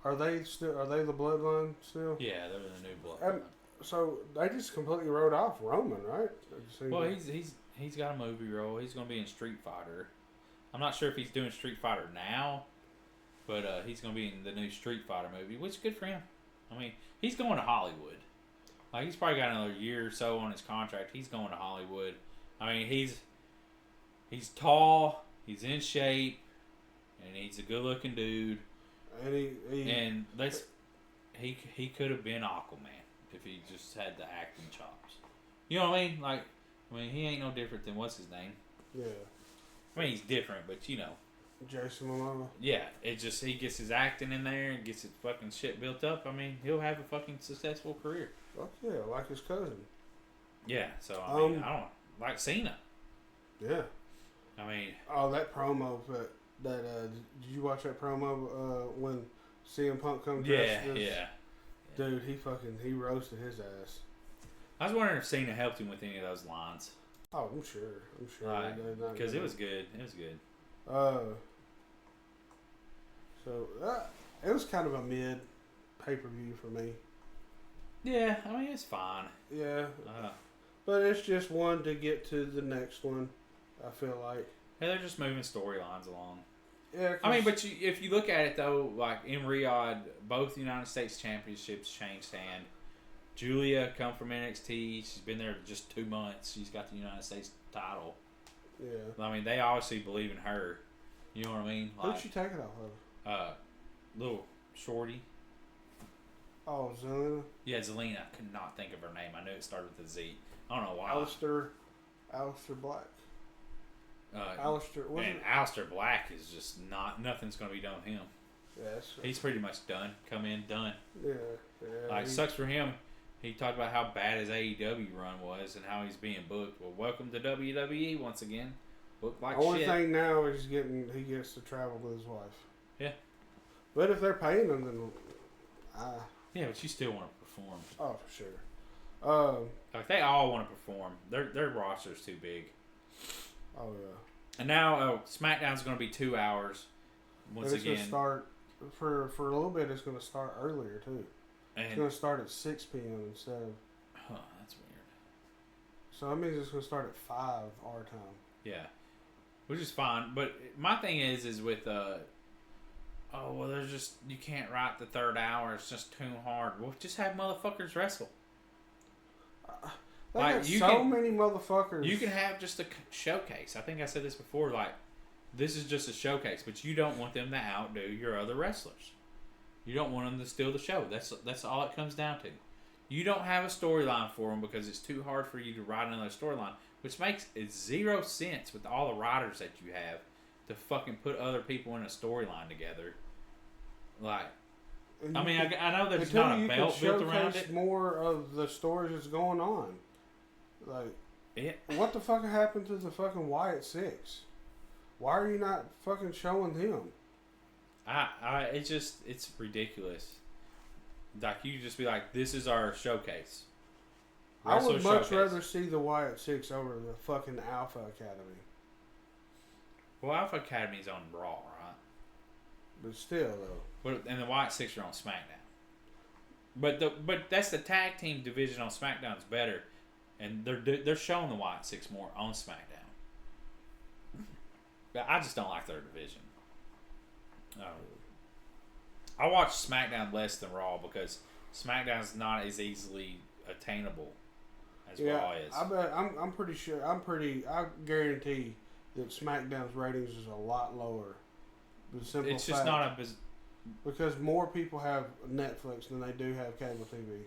Are they still? Are they the Bloodline still? Yeah, they're the new Bloodline. So they just completely wrote off Roman, right? Well, he's got a movie role. He's going to be in Street Fighter. I'm not sure if he's doing Street Fighter now, but he's going to be in the new Street Fighter movie, which is good for him. I mean, he's going to Hollywood. Like, he's probably got another year or so on his contract. He's going to Hollywood. I mean, he's tall, he's in shape, and he's a good-looking dude. And he could have been Aquaman if he just had the acting chops. You know what I mean? Like, he ain't no different than what's his name. Yeah. I mean, he's different, but you know. Jason Momoa. Yeah, it just he gets his acting in there and gets his fucking shit built up. I mean, he'll have a fucking successful career. Fuck yeah, like his cousin. Yeah, so I mean, I don't like Cena. Yeah. I mean, that promo, but did you watch that promo when CM Punk comes? Yeah. Dude, he roasted his ass. I was wondering if Cena helped him with any of those lines. Oh, I'm sure. Because it was good. It was good. So it was kind of a mid pay-per-view for me. Yeah, I mean, it's fine. Yeah. But it's just one to get to the next one, I feel like. Yeah, they're just moving storylines along. Yeah. I mean, but if you look at it, though, like in Riyadh, both United States Championships changed hand. Julia come from NXT. She's been there just 2 months. She's got the United States title. Yeah. I mean, they obviously believe in her. You know what I mean? Who'd she take it off of? Little shorty. Oh, Zelina? Yeah, Zelina. I could not think of her name. I knew it started with a Z. I don't know why. Aleister Black. Aleister Black is just nothing's going to be done with him. Yes. He's pretty much done. Come in, done. Yeah. Sucks for him. He talked about how bad his AEW run was and how he's being booked. Well, welcome to WWE once again. Booked like shit. The only thing now is he gets to travel with his wife. Yeah. But if they're paying him, then yeah, but you still want to perform. Oh, for sure. Like they all want to perform. Their roster's too big. Oh yeah. And now SmackDown's going to be 2 hours. Once again, going to start for a little bit. It's going to start earlier too. And it's going to start at 6 p.m. instead of. Huh, that's weird. So that means it's going to start at 5 our time. Yeah, which is fine. But my thing is with there's just you can't write the 3rd hour. It's just too hard. Well, just have motherfuckers wrestle. Many motherfuckers. You can have just a showcase. I think I said this before. Like, this is just a showcase, but you don't want them to outdo your other wrestlers. You don't want them to steal the show. That's all it comes down to. You don't have a storyline for them because it's too hard for you to write another storyline, which makes zero sense with all the writers that you have to fucking put other people in a storyline together. Like, I know there's not a belt built around it. More of the stories that's going on. Like, what the fuck happened to the fucking Wyatt Six? Why are you not fucking showing him? It's ridiculous. Like, you just be like, this is our showcase. I would much rather see the Wyatt Six over the fucking Alpha Academy. Well, Alpha Academy's on Raw, right? But still, though. And the Wyatt Six are on SmackDown. But that's the tag team division on SmackDown's better, and they're showing the Wyatt Six more on SmackDown. But I just don't like their division. I watch SmackDown less than Raw because SmackDown's not as easily attainable as Raw is. I'm pretty sure. I guarantee that SmackDown's ratings is a lot lower. It's just not because more people have Netflix than they do have cable TV.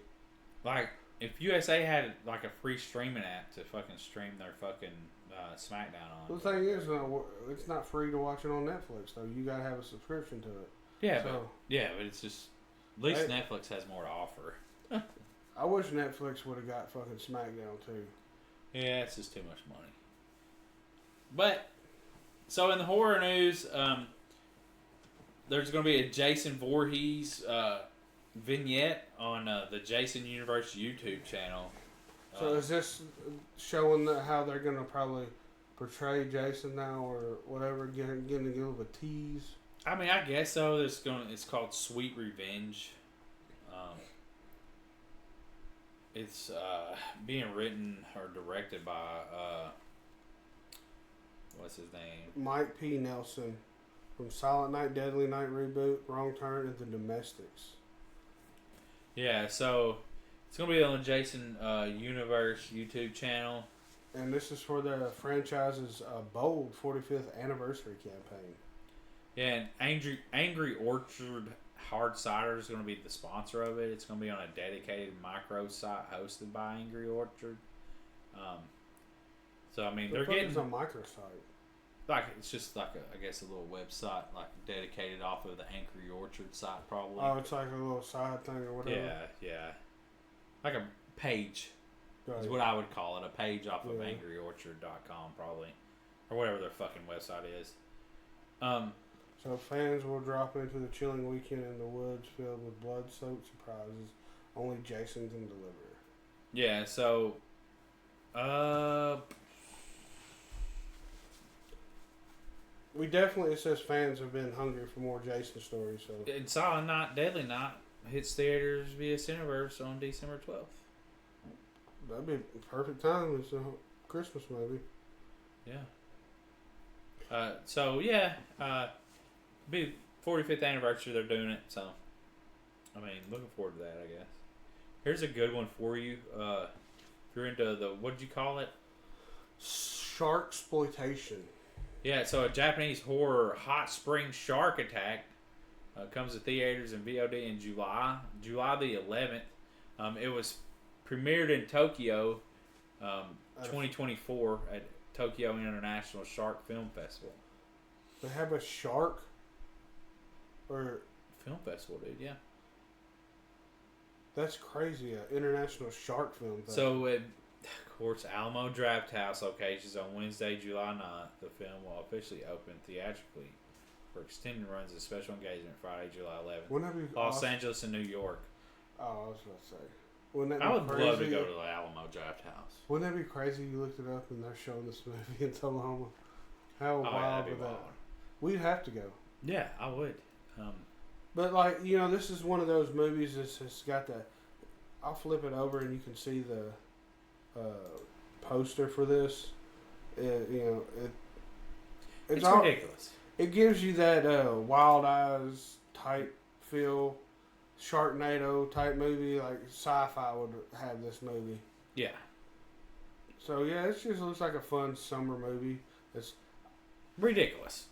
Like, if USA had like a free streaming app to fucking stream their fucking SmackDown on. Well, the thing is, it's not free to watch it on Netflix though. You gotta have a subscription to it. Yeah, so, but it's just at least Netflix has more to offer. I wish Netflix would have got fucking SmackDown too. Yeah, it's just too much money. But so in the horror news, there's going to be a Jason Voorhees vignette on the Jason Universe YouTube channel. So is this showing how they're going to probably portray Jason now or whatever? Getting a little bit of a tease. I mean, I guess so. It's called Sweet Revenge. It's being written or directed by what's his name? Mike P. Nelson from Silent Night, Deadly Night reboot, Wrong Turn, and The Domestics. Yeah, so it's gonna be on the Jason Universe YouTube channel. And this is for the franchise's bold 45th anniversary campaign. Yeah, and Angry Orchard Hard Cider is going to be the sponsor of it. It's going to be on a dedicated micro site hosted by Angry Orchard. So I mean, they're getting a microsite. Like it's just like I guess a little website like dedicated off of the Angry Orchard site probably. Oh, it's like a little side thing or whatever. Yeah, like a page is what I would call it. A page off of AngryOrchard.com probably, or whatever their fucking website is. So fans will drop into the chilling weekend in the woods filled with blood-soaked surprises only Jason can deliver. Yeah, so we definitely, it says fans have been hungry for more Jason stories. So Silent Night, Deadly Night hits theaters via Cineverse on December 12th. That'd be perfect time. It's a Christmas movie. Yeah. Be 45th anniversary. They're doing it, so I mean, looking forward to that. I guess. Here's a good one for you. If you're into the what did you call it? Shark exploitation. Yeah, so a Japanese horror hot spring shark attack comes to theaters and VOD in July the 11th. It was premiered in Tokyo, 2024 at Tokyo International Shark Film Festival. They have a shark or film festival, dude. Yeah, that's crazy. An international shark film festival. So, of course, Alamo Drafthouse locations on Wednesday, July 9th. The film will officially open theatrically for extended runs of special engagement Friday, July 11th. Wouldn't that be Los Angeles and New York. Oh, I was about to say. Wouldn't that be I would crazy? love to go to the Alamo Drafthouse. Wouldn't that be crazy? You looked it up and they're showing this movie in Oklahoma. How wild would that? We'd have to go. Yeah, I would. But like this is one of those movies that's got the. I'll flip it over and you can see the poster for this. It's ridiculous. It gives you that Wild Eyes type feel, Sharknado type movie. Like sci-fi would have this movie. Yeah. So yeah, it just looks like a fun summer movie. It's ridiculous.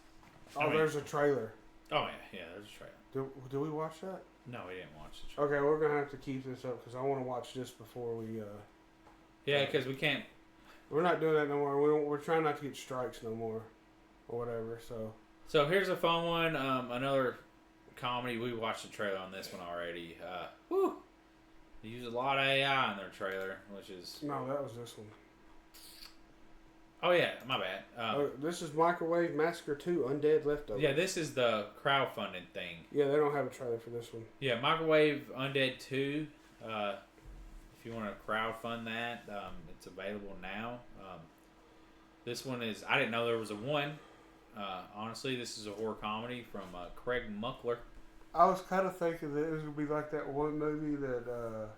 There's a trailer. Oh yeah, there's a trailer. Did we watch that? No, we didn't watch the trailer. Okay, we're gonna have to keep this up because I want to watch this before we. Yeah, because we can't. We're not doing that no more. We're trying not to get strikes no more, or whatever. So here's a fun one. Another comedy. We watched the trailer on this one already. Woo! They use a lot of AI in their trailer, which is. No, that was this one. Oh yeah, my bad. This is Microwave Massacre 2: Undead Leftovers. Yeah, this is the crowdfunding thing. Yeah, they don't have a trailer for this one. Yeah, Microwave Undead 2. If you want to crowdfund that, it's available now. This one is. I didn't know there was a one. Honestly, this is a horror comedy from Craig Muckler. I was kind of thinking that it was gonna be like that one movie that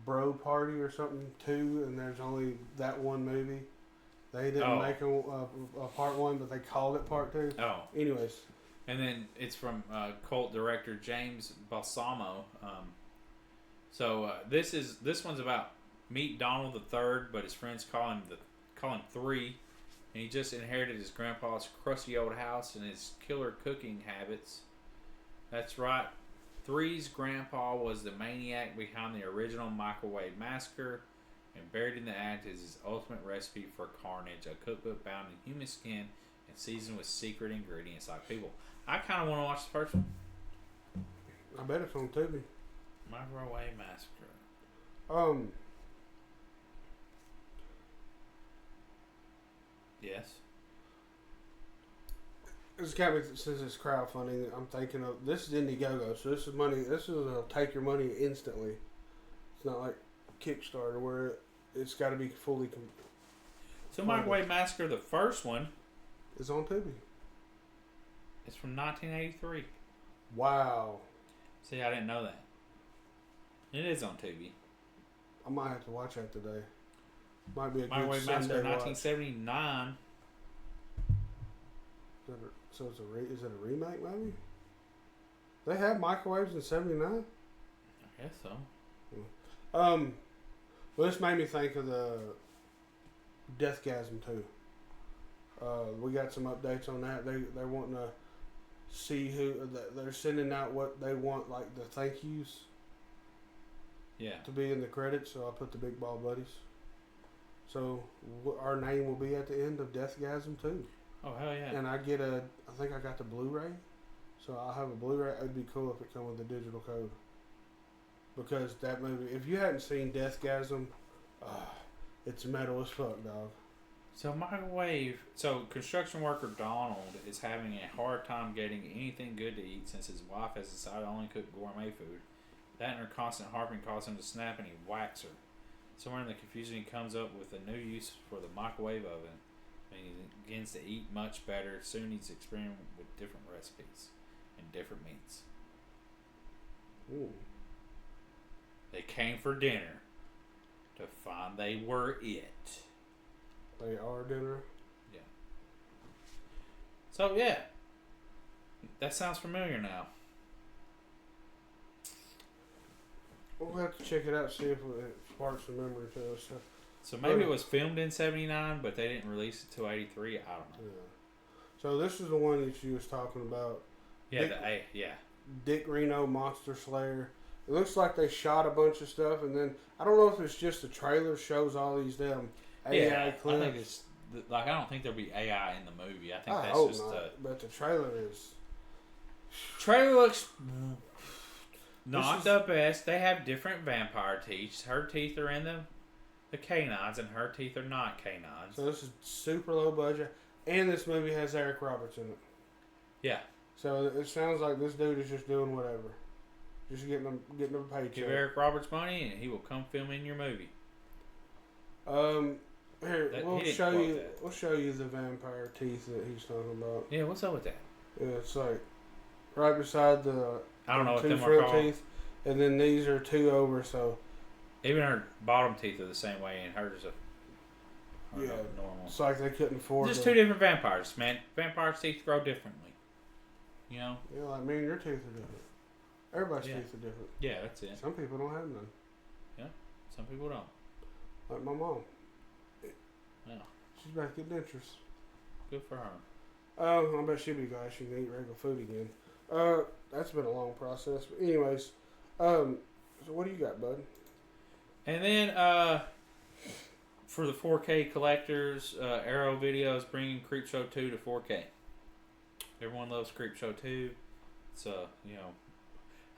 Bro Party or something 2, and there's only that one movie. They didn't make a part 1, but they called it part 2. Oh. Anyways. And then it's from cult director James Balsamo. This one's about meet Donald III, but his friends call him 3, and he just inherited his grandpa's crusty old house and his killer cooking habits. That's right. 3's grandpa was the maniac behind the original Microwave Massacre, and buried in the act is his ultimate recipe for carnage, a cookbook bound in human skin and seasoned with secret ingredients like people. I kind of want to watch the first one. I bet it's on Tubi. Microwave Massacre. Yes. It's got me, since it's crowdfunding, I'm thinking of, this is Indiegogo, so this is money, this is take your money instantly. It's not like Kickstarter where it's got to be fully So Microwave Massacre, the first one, is on Tubi. It's from 1983. Wow. See, I didn't know that. It is on Tubi. I might have to watch that today. Might be a Microwave good Sunday Massacre, watch. 1979. So it's is it a remake maybe? They had microwaves in '79. I guess so. Well, this made me think of the Deathgasm 2. We got some updates on that. They're wanting to see who they're sending out what they want, like the thank yous. Yeah. To be in the credits, so I put the Big Ball Buddies. So our name will be at the end of Deathgasm 2. Oh hell yeah! And I think I got the Blu-ray, so I'll have a Blu-ray. It'd be cool if it come with a digital code. Because that movie, if you hadn't seen Deathgasm, it's metal as fuck, dog. So construction worker Donald is having a hard time getting anything good to eat since his wife has decided to only cook gourmet food. That and her constant harping causes him to snap and he whacks her. Somewhere in the confusion, he comes up with a new use for the microwave oven. And he begins to eat much better. Soon he's experimenting with different recipes and different meats. Ooh. They came for dinner to find they were it. They are dinner? Yeah. So, yeah. That sounds familiar now. We'll have to check it out, see if it sparks a memory to us. So maybe it was filmed in '79, but they didn't release it till '83. I don't know. Yeah. So this is the one that you was talking about. Yeah, Dick Reno Monster Slayer. It looks like they shot a bunch of stuff, and then I don't know if it's just the trailer shows all these damn AI clips. I think it's I don't think there'll be AI in the movie. I think I that's hope just not, but the trailer is. Trailer looks not the best. They have different vampire teeth. Her teeth are in the canines, and her teeth are not canines. So this is super low budget, and this movie has Eric Roberts in it. Yeah. So it sounds like this dude is just doing whatever, just getting a paycheck. Give Eric Roberts money, and he will come film in your movie. Here we'll show you the vampire teeth that he's talking about. Yeah, what's up with that? Yeah, it's like right beside the I don't know what two them front are called. teeth, and then these are two over. So even her bottom teeth are the same way, and hers are normal. It's like they couldn't afford. Just two different vampires, man. Vampires' teeth grow differently. You know. Yeah, like me and your teeth are different. Everybody's teeth are different. Yeah, that's it. Some people don't have none. Yeah, some people don't. Like my mom. Yeah. She's back at dentures. Good for her. I bet she'll be glad she can eat regular food again. That's been a long process. But anyways, so what do you got, bud? And then, for the 4K collectors, Arrow Videos bringing Creepshow 2 to 4K. Everyone loves Creepshow 2. It's, I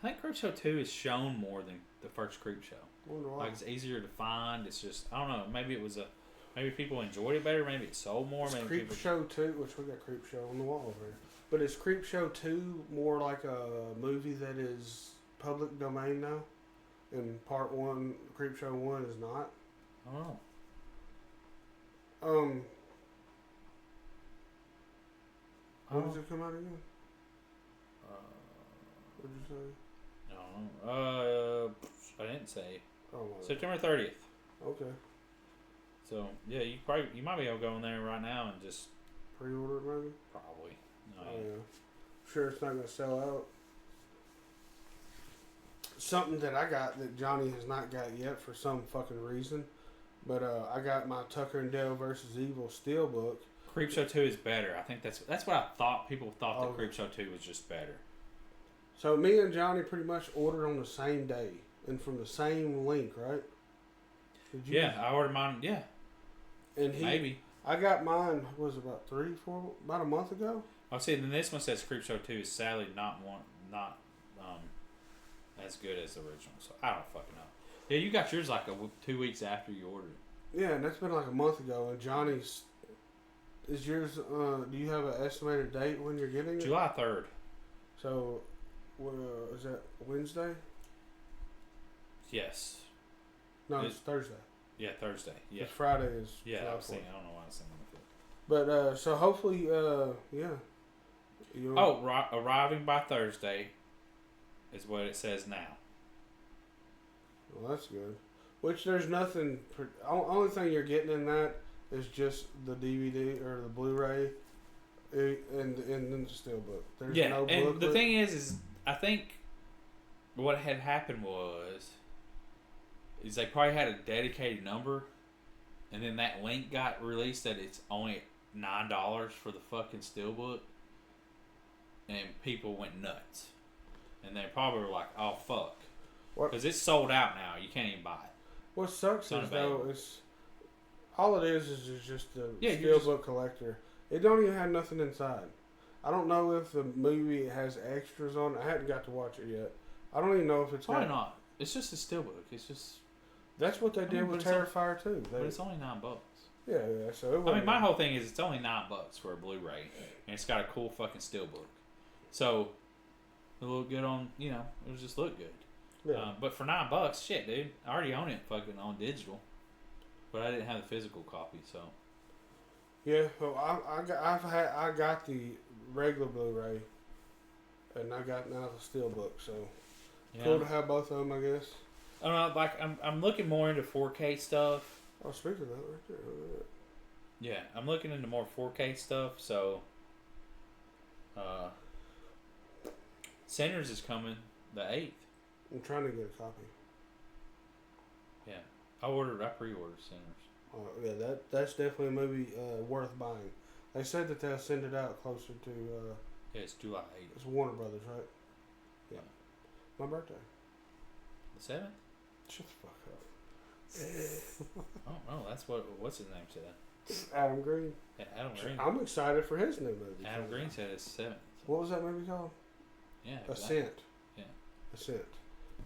think Creepshow 2 is shown more than the first Creepshow. Wonder why. Like, it's easier to find. It's just, I don't know, maybe maybe people enjoyed it better, maybe it sold more. It's maybe Creepshow 2, which we got Creepshow on the wall over here. But is Creepshow 2 more like a movie that is public domain now? And part 1, Creepshow 1 is not? I don't know. When does it come out again? What did you say? I don't know. I didn't say. Oh, September 30th. Okay. So yeah, you might be able to go in there right now and just pre-order it, maybe. Probably. No, Oh yeah. Sure, it's not gonna sell out. Something that I got that Johnny has not got yet for some fucking reason, but I got my Tucker and Dale versus Evil Steelbook. Creepshow 2 is better. I think that's what I thought. People thought that Creepshow 2 was just better. So me and Johnny pretty much ordered on the same day and from the same link, right? Did you? Yeah, I ordered mine. Yeah, And maybe. I got mine. Was about about a month ago. I'll say then this one says Creepshow 2 is sadly not as good as the original. So I don't fucking know. Yeah, you got yours like 2 weeks after you ordered it. Yeah, and that's been like a month ago. And Johnny's is yours. Do you have an estimated date when you're getting it? July 3rd. So, is that Wednesday? Yes. No, it's Thursday. Yeah, Thursday. Yeah. It's Friday is. Yeah, July I was 4th. saying. I don't know why I was saying that. But so hopefully, yeah. Arriving by Thursday is what it says now. Well, that's good. Which there's nothing. Only thing you're getting in that is just the DVD or the Blu-ray, and then the steelbook. There's no and booklet. the thing is I think what had happened is they probably had a dedicated number, and then that link got released that it's only $9 for the fucking steelbook, and people went nuts, and they probably were like, "Oh fuck," because it's sold out now. You can't even buy it. What sucks is though it's all it is just a steelbook collector. It don't even have nothing inside. I don't know if the movie has extras on it. I hadn't got to watch it yet. I don't even know if it's probably not. It's just a steelbook. It's just that's what they did with Terrifier 2. But it's only $9. Yeah. So I mean, my whole thing is it's only $9 for a Blu-ray, and it's got a cool fucking steelbook. So it look good on, it'll just look good. Yeah. But for $9, shit, dude, I already own it fucking on digital, but I didn't have the physical copy, so. Yeah, well, I got the regular Blu-ray, and I got now the steelbook, so cool to have both of them, I guess. I don't know, like I'm looking more into 4K stuff. Oh, speaking of that, right there. Yeah, I'm looking into more 4K stuff, so. Sinners is coming the 8th. I'm trying to get a copy. Yeah, I pre-ordered Sinners. Yeah, that's definitely a movie worth buying. They said that they'll send it out closer to. Yeah, it's July 8th. It's Warner Brothers, right? Yeah. My birthday. The 7th? Shut the fuck up. Oh no, that's what's his name said. Adam Green. Yeah, Adam Green. I'm excited for his new movie. Adam Green said it's 7th. What was that movie called? Yeah. Ascent. Yeah. Ascent.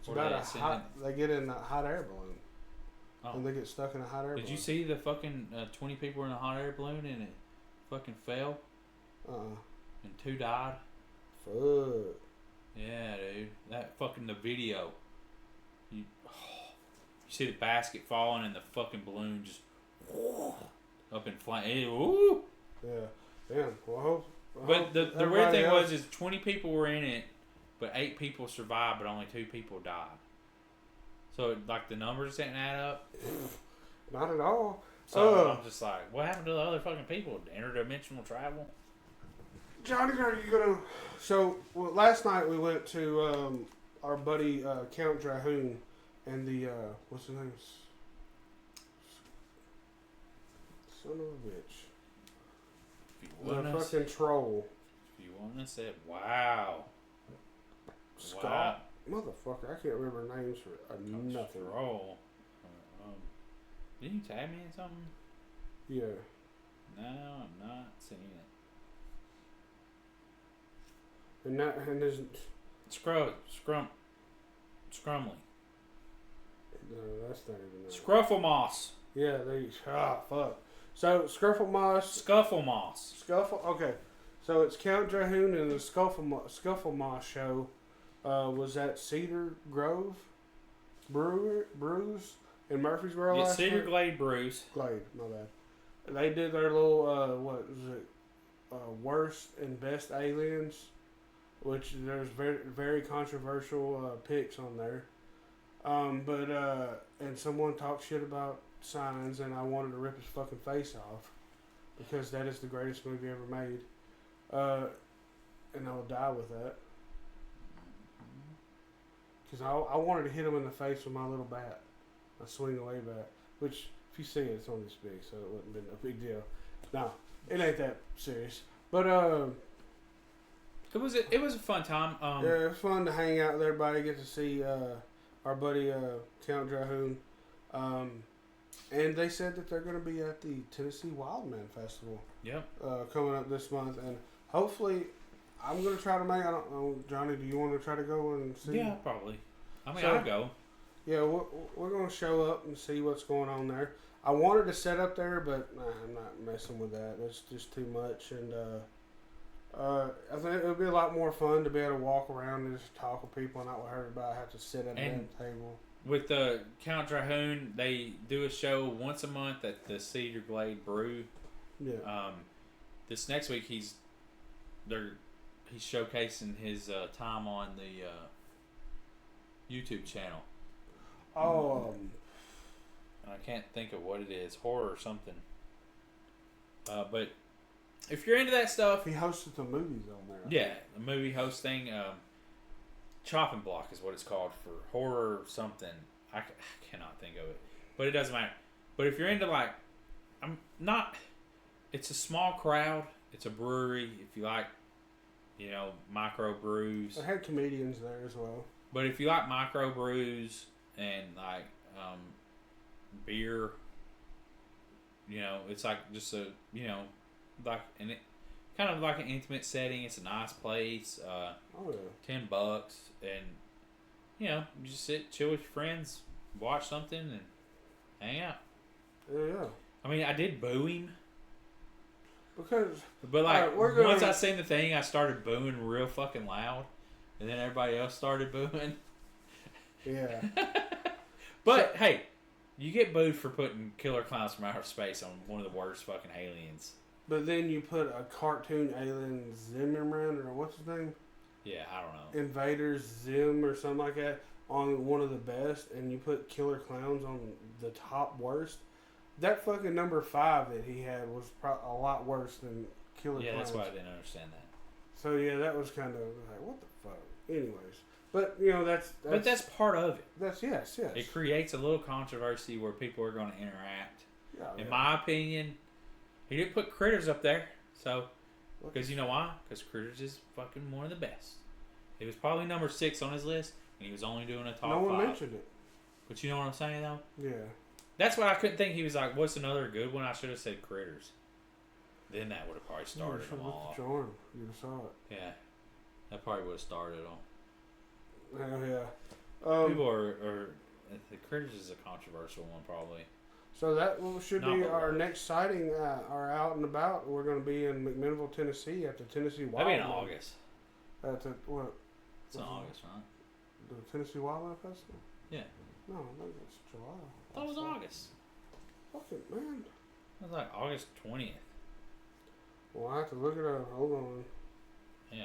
It's about they get in a hot air balloon. Oh. And they get stuck in a hot air balloon. Did you see the fucking 20 people in a hot air balloon and it fucking fell? And 2 died? Fuck. Yeah, dude. That fucking the video. You see the basket falling and the fucking balloon just up in flames. Ooh. Yeah. Damn. Well, but the weird thing is 20 people were in it, but 8 people survived, but only 2 people died. So, like, the numbers didn't add up. Not at all. So, I'm just like, what happened to the other fucking people? Interdimensional travel? Johnny, are you going to... So, last night we went to our buddy Count Drahoon and the... what's his name? Son of a bitch. The fucking troll. If you want to say, wow. Scott. Wow. Motherfucker, I can't remember names for nothing. Troll. Did you tag me in something? Yeah. No, I'm not seeing it. And there's... Scrumley. No, that's not even that. Scrufflemoss. Yeah, fuck. So, Scufflemoss. Okay. So, it's Count Drahoon and the Scufflemoss show was at Cedar Grove Brews in Murfreesboro last Cedar week. Glade Brews. Glade, my bad. They did their little, what was it, worst and best aliens, which there's very, very controversial picks on there. And someone talked shit about Signs, and I wanted to rip his fucking face off because that is the greatest movie ever made. And I will die with that. Because I wanted to hit him in the face with my little bat. My swing away bat. Which, if you see it, it's only this big, so it wouldn't have been a big deal. No, it ain't that serious. But, It was a fun time. Yeah, it was fun to hang out with everybody. Get to see our buddy Count Drahoon. And they said that they're going to be at the Tennessee Wildman Festival. Yep. Coming up this month, and hopefully, I'm going to try to make. I don't know, Johnny. Do you want to try to go and see? Yeah, probably. I mean, I'll go. Yeah, we're going to show up and see what's going on there. I wanted to set up there, but I'm not messing with that. That's just too much, and I think it would be a lot more fun to be able to walk around and just talk with people and not with everybody have to sit at a damn table. With the Count Drahoon, they do a show once a month at the Cedar Glade Brew. Yeah. This next week he's showcasing his time on the YouTube channel. Oh. I can't think of what it is, horror or something. But if you're into that stuff, he hosted the movies on there. Yeah, the movie hosting. Chopping Block is what it's called for horror something. I cannot think of it, but it doesn't matter. But if you're into it's a small crowd. It's a brewery. If you like, micro brews. They had comedians there as well. But if you like micro brews and like beer, it's like just a kind of like an intimate setting. It's a nice place. $10, and you just sit, chill with your friends, watch something, and hang out. Yeah. I mean, I did boo him. But once I seen the thing, I started booing real fucking loud, and then everybody else started booing. Yeah. But hey, you get booed for putting Killer Clowns from Outer Space on one of the worst fucking aliens. But then you put a cartoon alien Zimmerman, or what's his name? Yeah, I don't know. Invaders Zim or something like that on one of the best, and you put Killer Clowns on the top worst. That fucking number 5 that he had was a lot worse than Killer Clowns. Yeah, that's why I didn't understand that. So yeah, that was kind of like, what the fuck? Anyways, but that's part of it. That's yes. It creates a little controversy where people are going to interact. Yeah, In my opinion, he didn't put Critters up there, so because you know why? Because Critters is fucking one of the best. It was probably number 6 on his list, and he was only doing a top 5. No one mentioned it. But you know what I'm saying, though? Yeah. That's why I couldn't think. He was like, "What's another good one?" I should have said Critters. Then that would have probably started them all. You would have saw it. Yeah, that probably would have started them. Hell yeah. People are the Critters is a controversial one, probably. So that should be our next sighting. Our out and about. We're going to be in McMinnville, Tennessee, at the Tennessee Wildlife. Maybe in August. At the what? It's in August, right? The Tennessee Wildlife Festival. Yeah. No, maybe it's July. I thought it was August. Fuck it, man. It was like August 20th. Well, I have to look it up. Hold on. Yeah.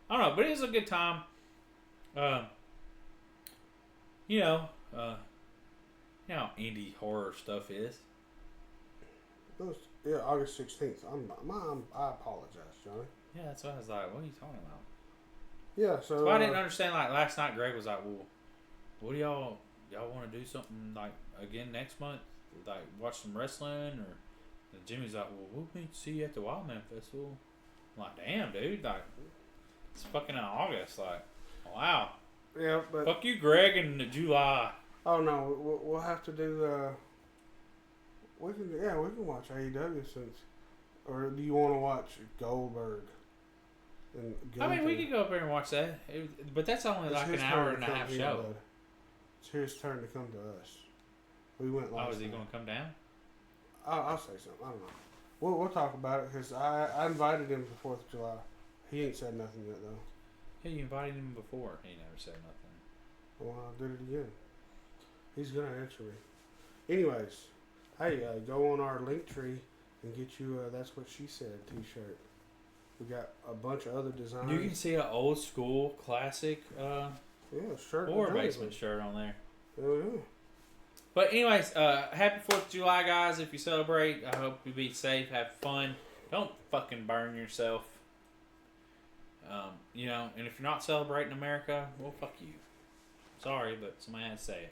I don't know, but it was a good time. How indie horror stuff is. Yeah, August 16th. I apologize, Johnny. Yeah, that's what I was like, what are you talking about? Yeah, so I didn't understand, like, last night Greg was like, well, what do y'all want to do something, like, again next month? Like, watch some wrestling? Or and Jimmy's like, well, we'll meet to see you at the Wildman Festival. I'm like, damn, dude. Like, it's fucking in August. Like, wow. Yeah, but... Fuck you, Greg, in July. Oh, no. We'll have to do, we can watch AEW since... Or do you want to watch Goldberg? I mean, we could go up there and watch that. But that's only like an hour and a half show. It's his turn to come to us. We went last Oh, is he going to come down? I'll say something. I don't know. We'll talk about it because I invited him for 4th of July. He ain't said nothing yet, though. Yeah, you invited him before. He never said nothing. Well, I did it again. He's going to answer me. Anyways, hey, go on our link tree and get you That's What She Said t-shirt. We got a bunch of other designs. You can see an old school classic shirt. Horror Basement shirt on there. Oh, yeah. But anyways, happy 4th of July, guys. If you celebrate, I hope you be safe, have fun. Don't fucking burn yourself. And if you're not celebrating America, well, fuck you. Sorry, but somebody had to say it,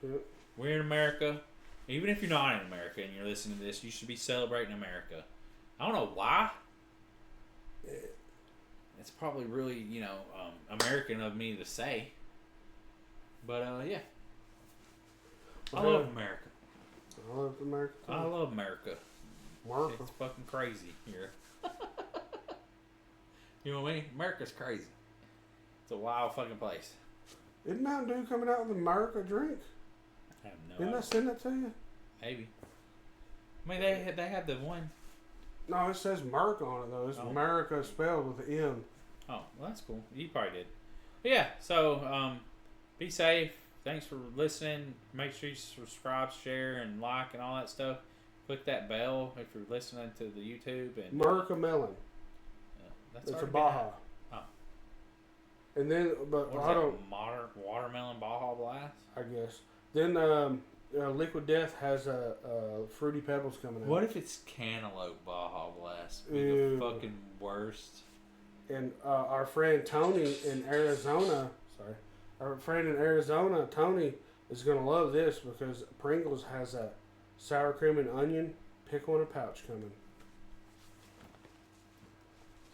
Okay. We're in America. Even if you're not in America and you're listening to this, you should be celebrating America. I don't know why. it's probably really, American of me to say. But, yeah. I love America. I love America too. I love America. America. It's fucking crazy here. You know what I mean? America's crazy. It's a wild fucking place. Isn't Mountain Dew coming out with America drink? I have no Didn't idea. I send that to you? Maybe. I mean, they had the one. No, it says Merc on it though. It's America spelled with an M. Oh, well, that's cool. You probably did. But yeah, so be safe. Thanks for listening. Make sure you subscribe, share, and like and all that stuff. Click that bell if you're listening to the YouTube. And America Melon. That's it's a Baja. Oh. And then, but I don't. Watermelon Baja Blast. I guess. Then Liquid Death has Fruity Pebbles coming out. What if it's Cantaloupe Baja Blast? Be the fucking worst. And our friend Tony in Arizona, Tony, is going to love this because Pringles has a sour cream and onion pickle in a pouch coming.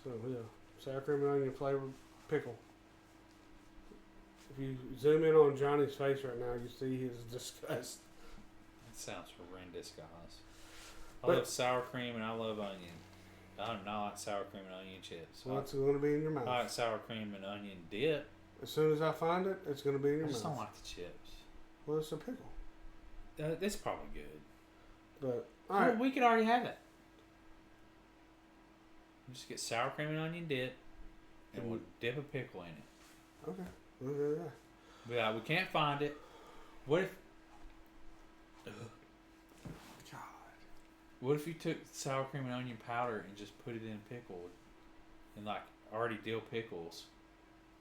So, yeah, sour cream and onion flavored pickle. If you zoom in on Johnny's face right now, you see his disgust. That sounds horrendous, guys. I love sour cream and I love onion. I do not like sour cream and onion chips. Well, it's going to be in your mouth. I like sour cream and onion dip. As soon as I find it, it's going to be in your mouth. I just don't like the chips. Well, it's a pickle. It's probably good. But, alright. Well, we could already have it. Just get sour cream and onion dip, and we'll dip a pickle in it. Okay. Yeah. But we can't find it. What if... God. What if you took sour cream and onion powder and just put it in pickle? And, like, already dill pickles.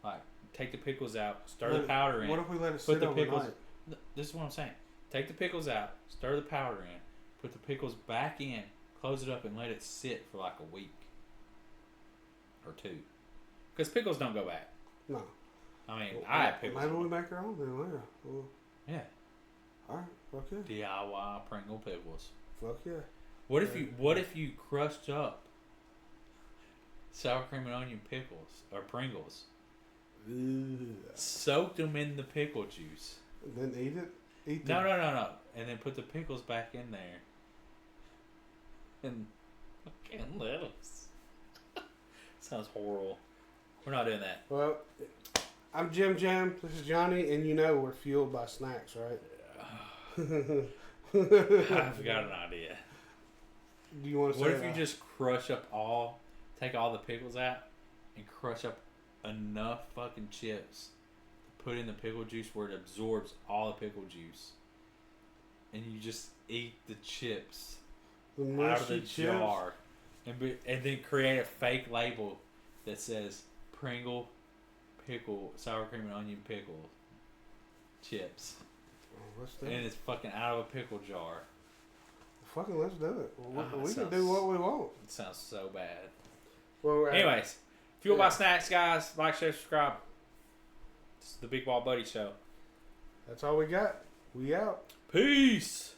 Like, take the pickles out, stir the powder in. What if we let it sit overnight? This is what I'm saying. Take the pickles out, stir the powder in, put the pickles back in, close it up, and let it sit for like a week or two. Because pickles don't go bad. No. I mean, I have pickles. Maybe we make our own then, yeah. Well, yeah. Alright, fuck yeah. DIY Pringle pickles. Fuck yeah. What if you crushed up sour cream and onion pickles or Pringles? Soaked them in the pickle juice. And then eat it? No. And then put the pickles back in there. And fucking lettuce. Sounds horrible. We're not doing that. Well, I'm Jim Jam. This is Johnny, and you know we're fueled by snacks, right? I've got an idea. Do you want to say what if you just take all the pickles out and crush up enough fucking chips to put in the pickle juice where it absorbs all the pickle juice, and you just eat the chips out of the jar, and then create a fake label that says Pringle pickle sour cream and onion pickle chips. Let's do and it's fucking out of a pickle jar. Fucking let's do it. We can do what we want. It sounds so bad. Well, anyways, Fueled by Snacks, guys. Like, share, subscribe. This is the Big Ball Buddy Show. That's all we got. We out. Peace.